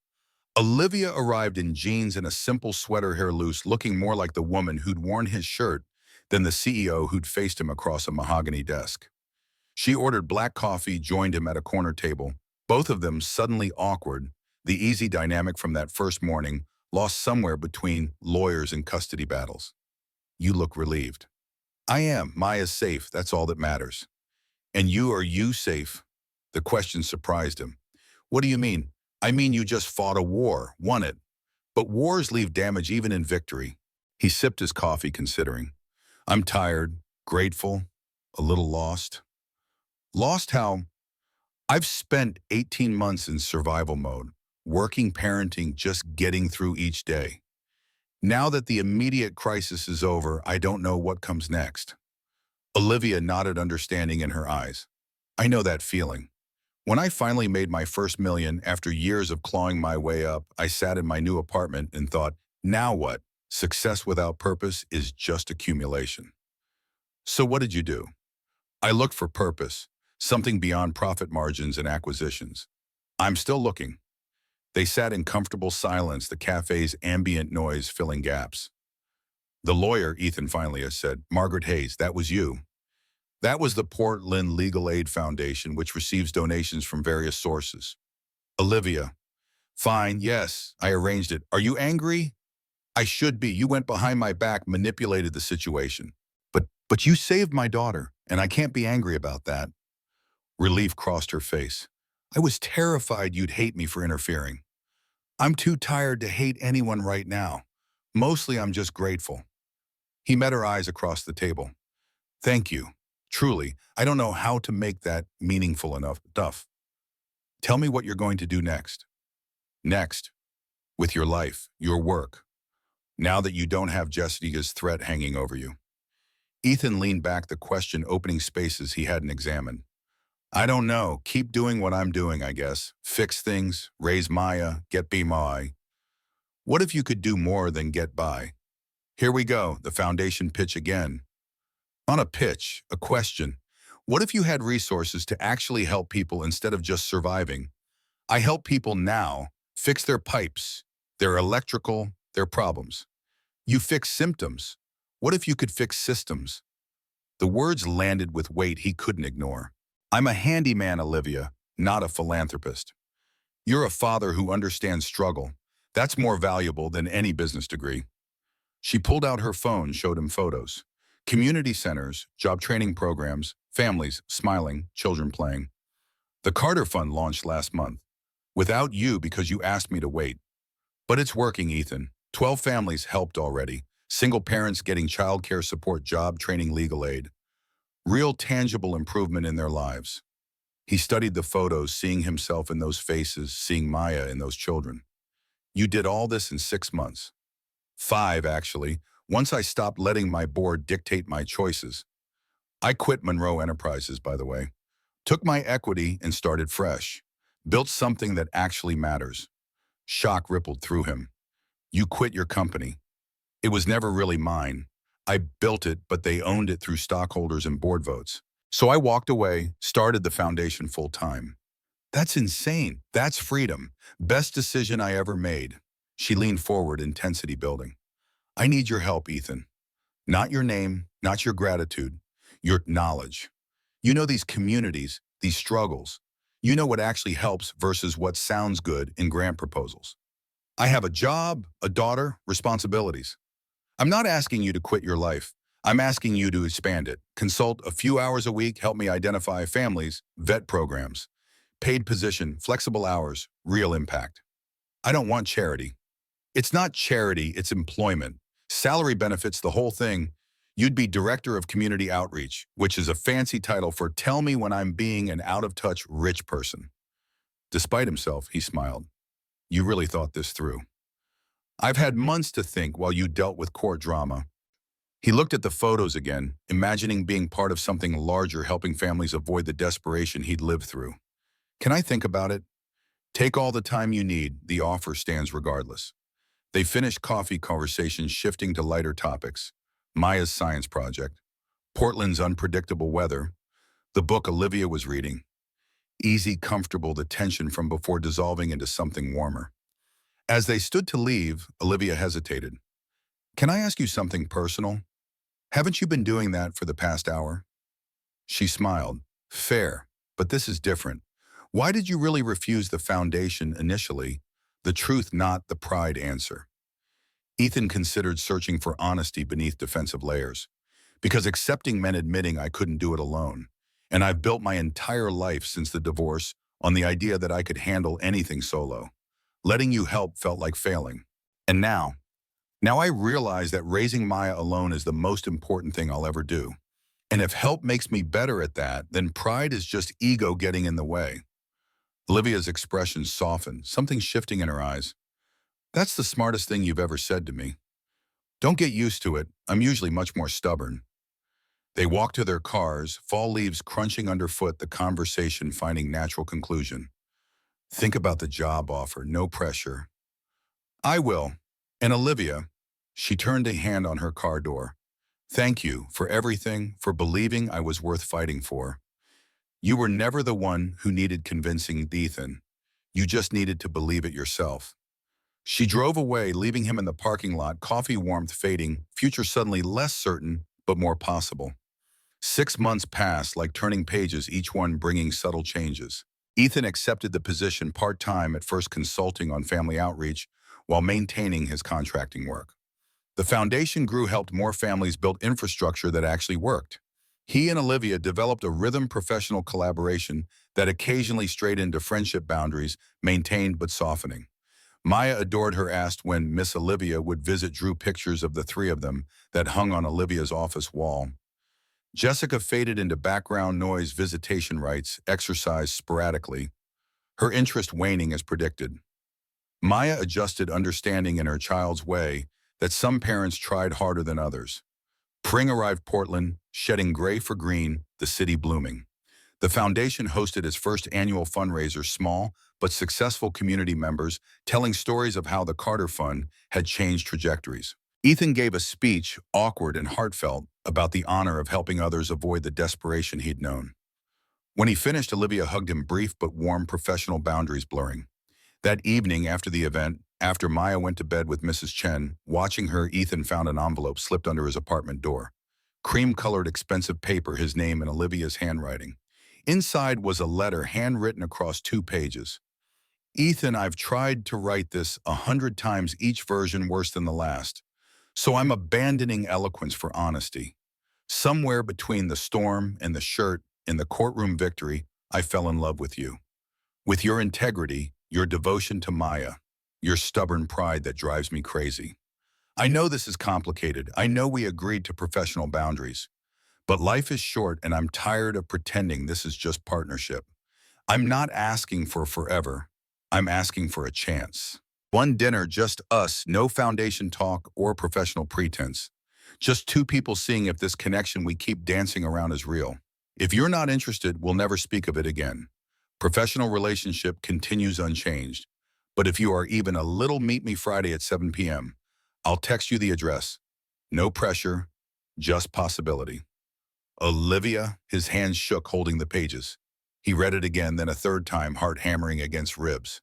Olivia arrived in jeans and a simple sweater, hair loose, looking more like the woman who'd worn his shirt than the CEO who'd faced him across a mahogany desk. She ordered black coffee, joined him at a corner table, both of them suddenly awkward, the easy dynamic from that first morning lost somewhere between lawyers and custody battles. You look relieved. I am. Maya's safe. That's all that matters. And are you safe? The question surprised him. What do you mean? I mean you just fought a war, won it. But wars leave damage even in victory. He sipped his coffee, considering. I'm tired, grateful, a little lost. Lost how? I've spent 18 months in survival mode, working, parenting, just getting through each day. Now that the immediate crisis is over, I don't know what comes next. Olivia nodded, understanding in her eyes. I know that feeling. When I finally made my first million after years of clawing my way up, I sat in my new apartment and thought, now what? Success without purpose is just accumulation. So what did you do? I looked for purpose, something beyond profit margins and acquisitions. I'm still looking. They sat in comfortable silence, the cafe's ambient noise filling gaps. The lawyer, Ethan finally said, Margaret Hayes, that was you. That was the Portland Legal Aid Foundation, which receives donations from various sources. Olivia, fine, yes, I arranged it. Are you angry? I should be. You went behind my back, manipulated the situation. But you saved my daughter, and I can't be angry about that. Relief crossed her face. I was terrified you'd hate me for interfering. I'm too tired to hate anyone right now. Mostly I'm just grateful. He met her eyes across the table. Thank you. Truly, I don't know how to make that meaningful enough. Tell me what you're going to do next. Next, with your life, your work, now that you don't have Jessica's threat hanging over you. Ethan leaned back, the question opening spaces he hadn't examined. I don't know. Keep doing what I'm doing, I guess. Fix things, raise Maya, get by. What if you could do more than get by? Here we go, the foundation pitch again. Not a pitch, a question. What if you had resources to actually help people instead of just surviving? I help people now fix their pipes, their electrical, their problems. You fix symptoms. What if you could fix systems? The words landed with weight he couldn't ignore. I'm a handyman, Olivia, not a philanthropist. You're a father who understands struggle. That's more valuable than any business degree. She pulled out her phone, showed him photos. Community centers, job training programs, families smiling, children playing. The Carter Fund launched last month. Without you because you asked me to wait. But it's working, Ethan. 12 families helped already. Single parents getting childcare support, job training, legal aid. Real tangible improvement in their lives. He studied the photos, seeing himself in those faces, seeing Maya in those children. You did all this in 6 months. 5, actually, once I stopped letting my board dictate my choices. I quit Monroe Enterprises, by the way. Took my equity and started fresh. Built something that actually matters. Shock rippled through him. You quit your company. It was never really mine. I built it, but they owned it through stockholders and board votes. So I walked away, started the foundation full time. That's insane. That's freedom. Best decision I ever made. She leaned forward, intensity building. I need your help, Ethan. Not your name, not your gratitude, your knowledge. You know these communities, these struggles. You know what actually helps versus what sounds good in grant proposals. I have a job, a daughter, responsibilities. I'm not asking you to quit your life. I'm asking you to expand it. Consult a few hours a week, help me identify families, vet programs. Paid position, flexible hours, real impact. I don't want charity. It's not charity, it's employment. Salary benefits, the whole thing. You'd be Director of Community Outreach, which is a fancy title for tell me when I'm being an out-of-touch rich person. Despite himself, he smiled. You really thought this through. I've had months to think while you dealt with court drama. He looked at the photos again, imagining being part of something larger, helping families avoid the desperation he'd lived through. Can I think about it? Take all the time you need, the offer stands regardless. They finished coffee conversations, shifting to lighter topics. Maya's science project, Portland's unpredictable weather, the book Olivia was reading. Easy, comfortable, the tension from before dissolving into something warmer. As they stood to leave, Olivia hesitated. Can I ask you something personal? Haven't you been doing that for the past hour? She smiled. Fair, but this is different. Why did you really refuse the foundation initially? The truth, not the pride answer. Ethan considered searching for honesty beneath defensive layers. Because accepting meant admitting I couldn't do it alone. And I've built my entire life since the divorce on the idea that I could handle anything solo. Letting you help felt like failing. And now I realize that raising Maya alone is the most important thing I'll ever do. And if help makes me better at that, then pride is just ego getting in the way. Olivia's expression softened, something shifting in her eyes. That's the smartest thing you've ever said to me. Don't get used to it. I'm usually much more stubborn. They walked to their cars, fall leaves crunching underfoot, the conversation finding natural conclusion. Think about the job offer, no pressure. I will. And Olivia, she turned a hand on her car door. Thank you for everything, for believing I was worth fighting for. You were never the one who needed convincing, Ethan. You just needed to believe it yourself. She drove away, leaving him in the parking lot, coffee warmth fading, future suddenly less certain, but more possible. 6 months passed like turning pages, each one bringing subtle changes. Ethan accepted the position part-time, at first consulting on family outreach, while maintaining his contracting work. The foundation grew, helped more families build infrastructure that actually worked. He and Olivia developed a rhythm, professional collaboration that occasionally strayed into friendship boundaries, maintained but softening. Maya adored her, asked when Miss Olivia would visit, drew pictures of the three of them that hung on Olivia's office wall. Jessica faded into background noise, visitation rights, exercised sporadically, her interest waning as predicted. Maya adjusted, understanding in her child's way that some parents tried harder than others. Spring arrived, Portland, shedding gray for green, the city blooming. The foundation hosted its first annual fundraiser, small but successful, community members telling stories of how the Carter Fund had changed trajectories. Ethan gave a speech, awkward and heartfelt, about the honor of helping others avoid the desperation he'd known. When he finished, Olivia hugged him, brief but warm, professional boundaries blurring. That evening after the event, After Maya went to bed with Mrs. Chen, watching her, Ethan found an envelope slipped under his apartment door. Cream-colored expensive paper, his name in Olivia's handwriting. Inside was a letter handwritten across 2 pages. Ethan, I've tried to write this 100 times, each version worse than the last. So I'm abandoning eloquence for honesty. Somewhere between the storm and the shirt in the courtroom victory, I fell in love with you. With your integrity, your devotion to Maya, your stubborn pride that drives me crazy. I know this is complicated. I know we agreed to professional boundaries. But life is short and I'm tired of pretending this is just partnership. I'm not asking for forever. I'm asking for a chance. One dinner, just us, no foundation talk or professional pretense. Just two people seeing if this connection we keep dancing around is real. If you're not interested, we'll never speak of it again. Professional relationship continues unchanged. But if you are even a little, meet me Friday at 7 p.m. I'll text you the address. No pressure, just possibility. Olivia, his hands shook holding the pages. He read it again, then a third time, heart hammering against ribs.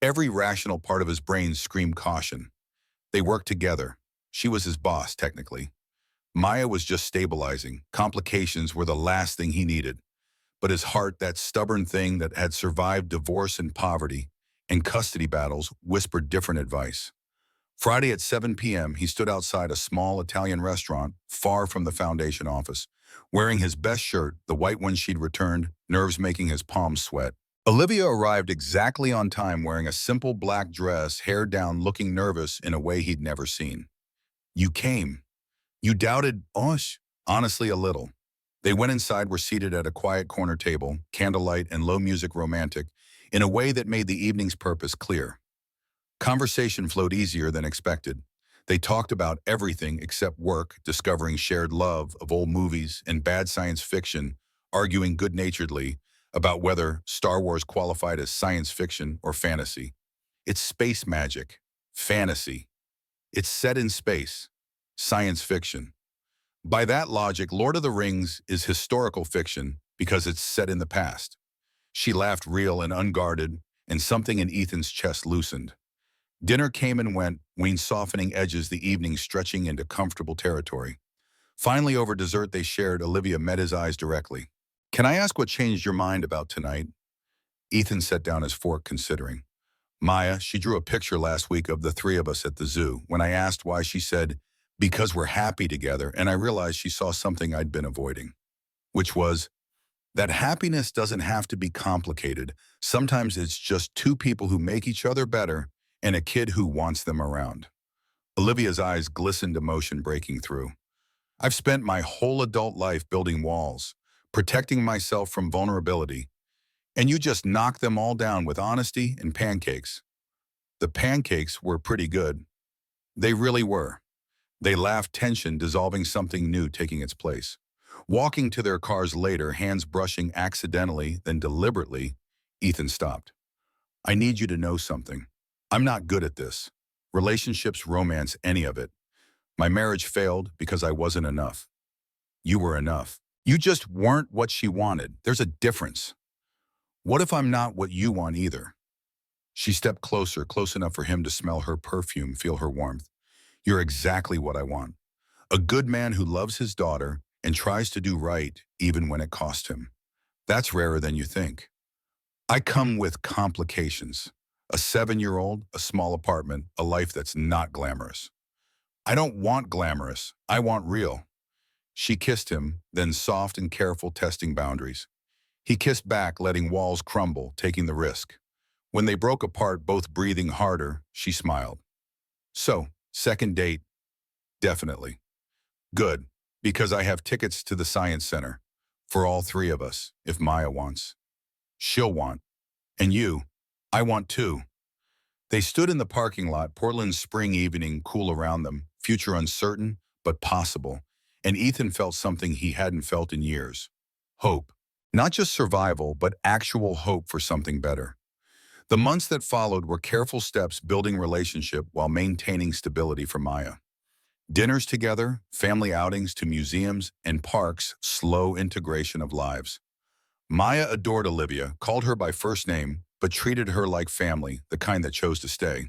Every rational part of his brain screamed caution. They worked together. She was his boss, technically. Maya was just stabilizing. Complications were the last thing he needed. But his heart, that stubborn thing that had survived divorce and poverty and custody battles, whispered different advice. Friday at 7 p.m., he stood outside a small Italian restaurant far from the foundation office, wearing his best shirt, the white one she'd returned, nerves making his palms sweat. Olivia arrived exactly on time, wearing a simple black dress, hair down, looking nervous in a way he'd never seen. You came. You doubted us? Honestly, a little. They went inside, were seated at a quiet corner table, candlelight and low music romantic, in a way that made the evening's purpose clear. Conversation flowed easier than expected. They talked about everything except work, discovering shared love of old movies and bad science fiction, arguing good-naturedly about whether Star Wars qualified as science fiction or fantasy. It's space magic. Fantasy. It's set in space. Science fiction. By that logic, Lord of the Rings is historical fiction because it's set in the past. She laughed, real and unguarded, and something in Ethan's chest loosened. Dinner came and went, Wayne softening edges, the evening stretching into comfortable territory. Finally, over dessert they shared, Olivia met his eyes directly. Can I ask what changed your mind about tonight? Ethan set down his fork, considering. Maya, she drew a picture last week of the three of us at the zoo. When I asked why, she said, because we're happy together, and I realized she saw something I'd been avoiding. Which was, that happiness doesn't have to be complicated. Sometimes it's just two people who make each other better and a kid who wants them around. Olivia's eyes glistened, emotion breaking through. I've spent my whole adult life building walls, protecting myself from vulnerability, and you just knocked them all down with honesty and pancakes. The pancakes were pretty good. They really were. They laughed, tension dissolving, something new taking its place. Walking to their cars later, hands brushing accidentally, then deliberately, Ethan stopped. I need you to know something. I'm not good at this. Relationships, romance, any of it. My marriage failed because I wasn't enough. You were enough. You just weren't what she wanted. There's a difference. What if I'm not what you want either? She stepped closer, close enough for him to smell her perfume, feel her warmth. You're exactly what I want. A good man who loves his daughter and tries to do right even when it costs him. That's rarer than you think. I come with complications. A 7-year-old, a small apartment, a life that's not glamorous. I don't want glamorous. I want real. She kissed him, then soft and careful, testing boundaries. He kissed back, letting walls crumble, taking the risk. When they broke apart, both breathing harder, she smiled. So, second date? Definitely. Good, because I have tickets to the Science Center. For all three of us, if Maya wants. She'll want. And you, I want too. They stood in the parking lot, Portland's spring evening, cool around them, future uncertain, but possible. And Ethan felt something he hadn't felt in years. Hope. Not just survival, but actual hope for something better. The months that followed were careful steps building relationship while maintaining stability for Maya. Dinners together, family outings to museums and parks, slow integration of lives. Maya adored Olivia, called her by first name, but treated her like family, the kind that chose to stay.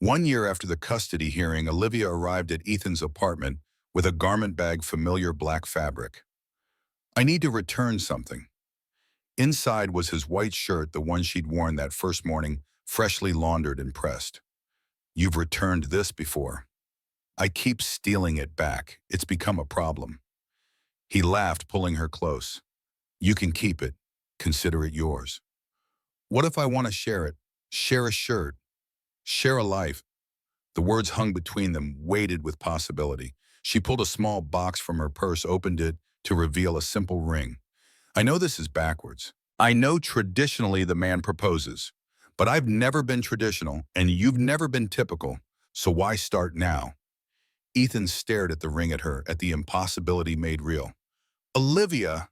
1 year after the custody hearing, Olivia arrived at Ethan's apartment with a garment bag familiar black fabric. I need to return something. Inside was his white shirt, the one she'd worn that first morning, freshly laundered and pressed. You've returned this before. I keep stealing it back. It's become a problem. He laughed, pulling her close. You can keep it. Consider it yours. What if I want to share it? Share a shirt. Share a life. The words hung between them, weighted with possibility. She pulled a small box from her purse, opened it to reveal a simple ring. I know this is backwards. I know traditionally the man proposes. But I've never been traditional, and you've never been typical. So why start now? Ethan stared at the ring, at her, at the impossibility made real. Olivia,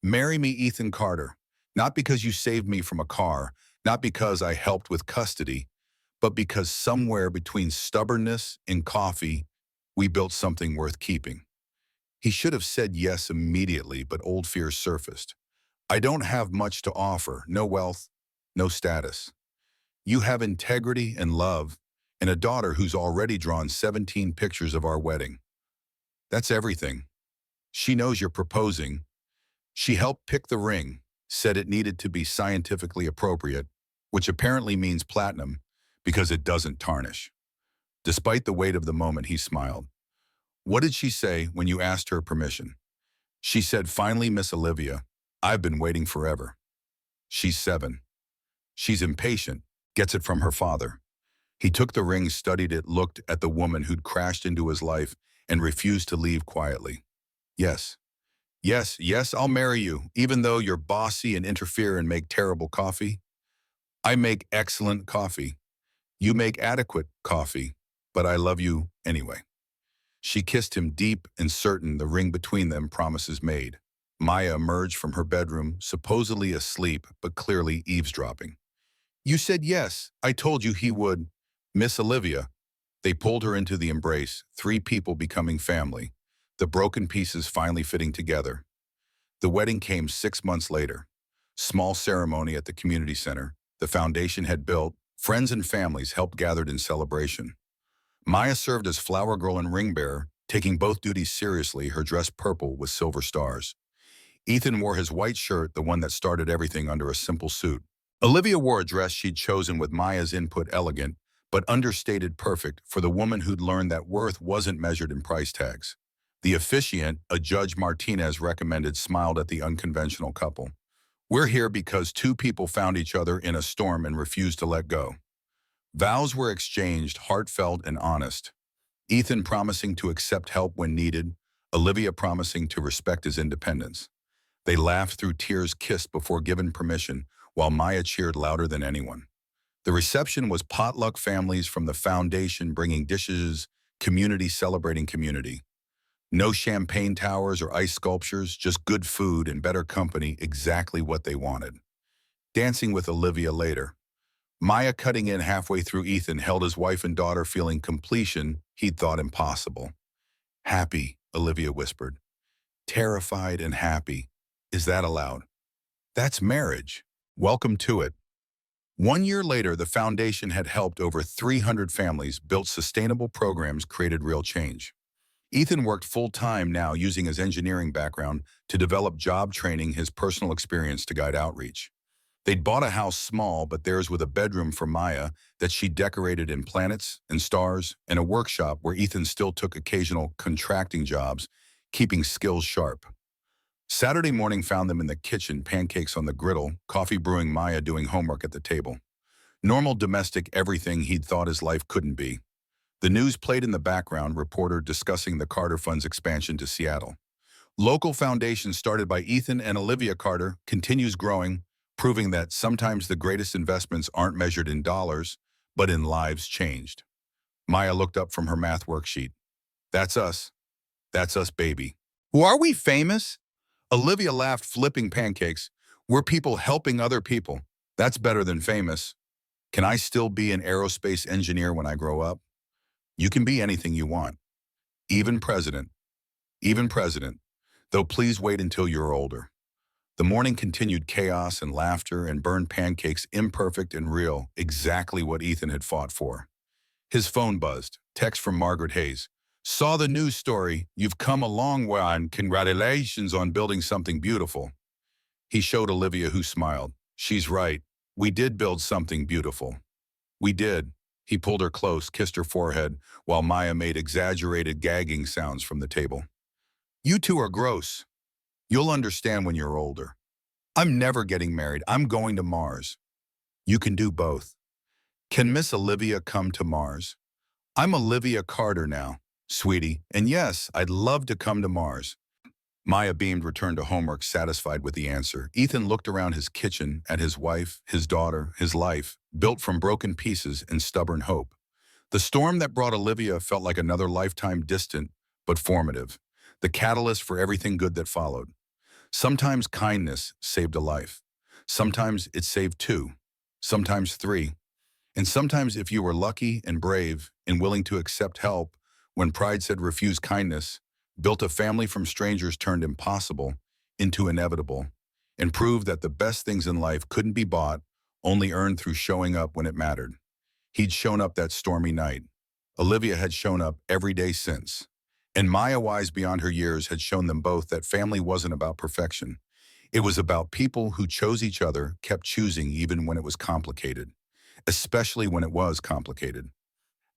marry me, Ethan Carter. Not because you saved me from a car, not because I helped with custody, but because somewhere between stubbornness and coffee, we built something worth keeping. He should have said yes immediately, but old fears surfaced. I don't have much to offer, no wealth, no status. You have integrity and love, and a daughter who's already drawn 17 pictures of our wedding. That's everything. She knows you're proposing. She helped pick the ring, said it needed to be scientifically appropriate, which apparently means platinum, because it doesn't tarnish. Despite the weight of the moment, he smiled. What did she say when you asked her permission? She said, finally, Miss Olivia, I've been waiting forever. She's 7. She's impatient, gets it from her father. He took the ring, studied it, looked at the woman who'd crashed into his life, and refused to leave quietly. Yes. Yes, yes, I'll marry you, even though you're bossy and interfere and make terrible coffee. I make excellent coffee. You make adequate coffee, but I love you anyway. She kissed him deep and certain, the ring between them, promises made. Maya emerged from her bedroom, supposedly asleep, but clearly eavesdropping. You said yes. I told you he would. Miss Olivia. They pulled her into the embrace, 3 people becoming family, the broken pieces finally fitting together. The wedding came 6 months later. Small ceremony at the community center. The foundation had built. Friends and families helped gathered in celebration. Maya served as flower girl and ring bearer, taking both duties seriously, her dress purple with silver stars. Ethan wore his white shirt, the one that started everything, under a simple suit. Olivia wore a dress she'd chosen with Maya's input, elegant, but understated, perfect for the woman who'd learned that worth wasn't measured in price tags. The officiant, a Judge Martinez recommended, smiled at the unconventional couple. We're here because 2 people found each other in a storm and refused to let go. Vows were exchanged, heartfelt and honest. Ethan promising to accept help when needed, Olivia promising to respect his independence. They laughed through tears, kissed before given permission, while Maya cheered louder than anyone. The reception was potluck, families from the foundation bringing dishes, community celebrating community. No champagne towers or ice sculptures, just good food and better company, exactly what they wanted. Dancing with Olivia later. Maya cutting in halfway through. Ethan held his wife and daughter, feeling completion he'd thought impossible. Happy, Olivia whispered. Terrified and happy. Is that allowed? That's marriage. Welcome to it. 1 year later, the foundation had helped over 300 families, built sustainable programs, created real change. Ethan worked full-time now, using his engineering background to develop job training, his personal experience to guide outreach. They'd bought a house, small, but theirs, with a bedroom for Maya that she decorated in planets and stars, and a workshop where Ethan still took occasional contracting jobs, keeping skills sharp. Saturday morning found them in the kitchen, pancakes on the griddle, coffee brewing, Maya doing homework at the table. Normal, domestic, everything he'd thought his life couldn't be. The news played in the background, reporter discussing the Carter Fund's expansion to Seattle. Local foundation started by Ethan and Olivia Carter continues growing, proving that sometimes the greatest investments aren't measured in dollars, but in lives changed. Maya looked up from her math worksheet. That's us. That's us, baby. Who are we, famous? Olivia laughed, flipping pancakes. We're people helping other people. That's better than famous. Can I still be an aerospace engineer when I grow up? You can be anything you want. Even president. Even president. Though please wait until you're older. The morning continued, chaos and laughter and burned pancakes, imperfect and real, exactly what Ethan had fought for. His phone buzzed. Text from Margaret Hayes. Saw the news story. You've come a long way and congratulations on building something beautiful. He showed Olivia, who smiled. She's right. We did build something beautiful. We did. He pulled her close, kissed her forehead, while Maya made exaggerated gagging sounds from the table. You two are gross. You'll understand when you're older. I'm never getting married. I'm going to Mars. You can do both. Can Miss Olivia come to Mars? I'm Olivia Carter now, sweetie, and yes, I'd love to come to Mars. Maya beamed, returned to homework, satisfied with the answer. Ethan looked around his kitchen at his wife, his daughter, his life, built from broken pieces and stubborn hope. The storm that brought Olivia felt like another lifetime, distant but formative, the catalyst for everything good that followed. Sometimes kindness saved a life. Sometimes it saved two. Sometimes three. And sometimes, if you were lucky and brave and willing to accept help when pride said refuse kindness, built a family from strangers turned impossible into inevitable, and proved that the best things in life couldn't be bought, only earned through showing up when it mattered. He'd shown up that stormy night. Olivia had shown up every day since. And Maya, wise beyond her years, had shown them both that family wasn't about perfection. It was about people who chose each other, kept choosing even when it was complicated, especially when it was complicated.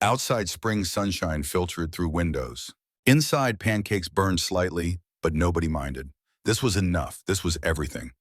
Outside, spring sunshine filtered through windows. Inside, pancakes burned slightly, but nobody minded. This was enough. This was everything.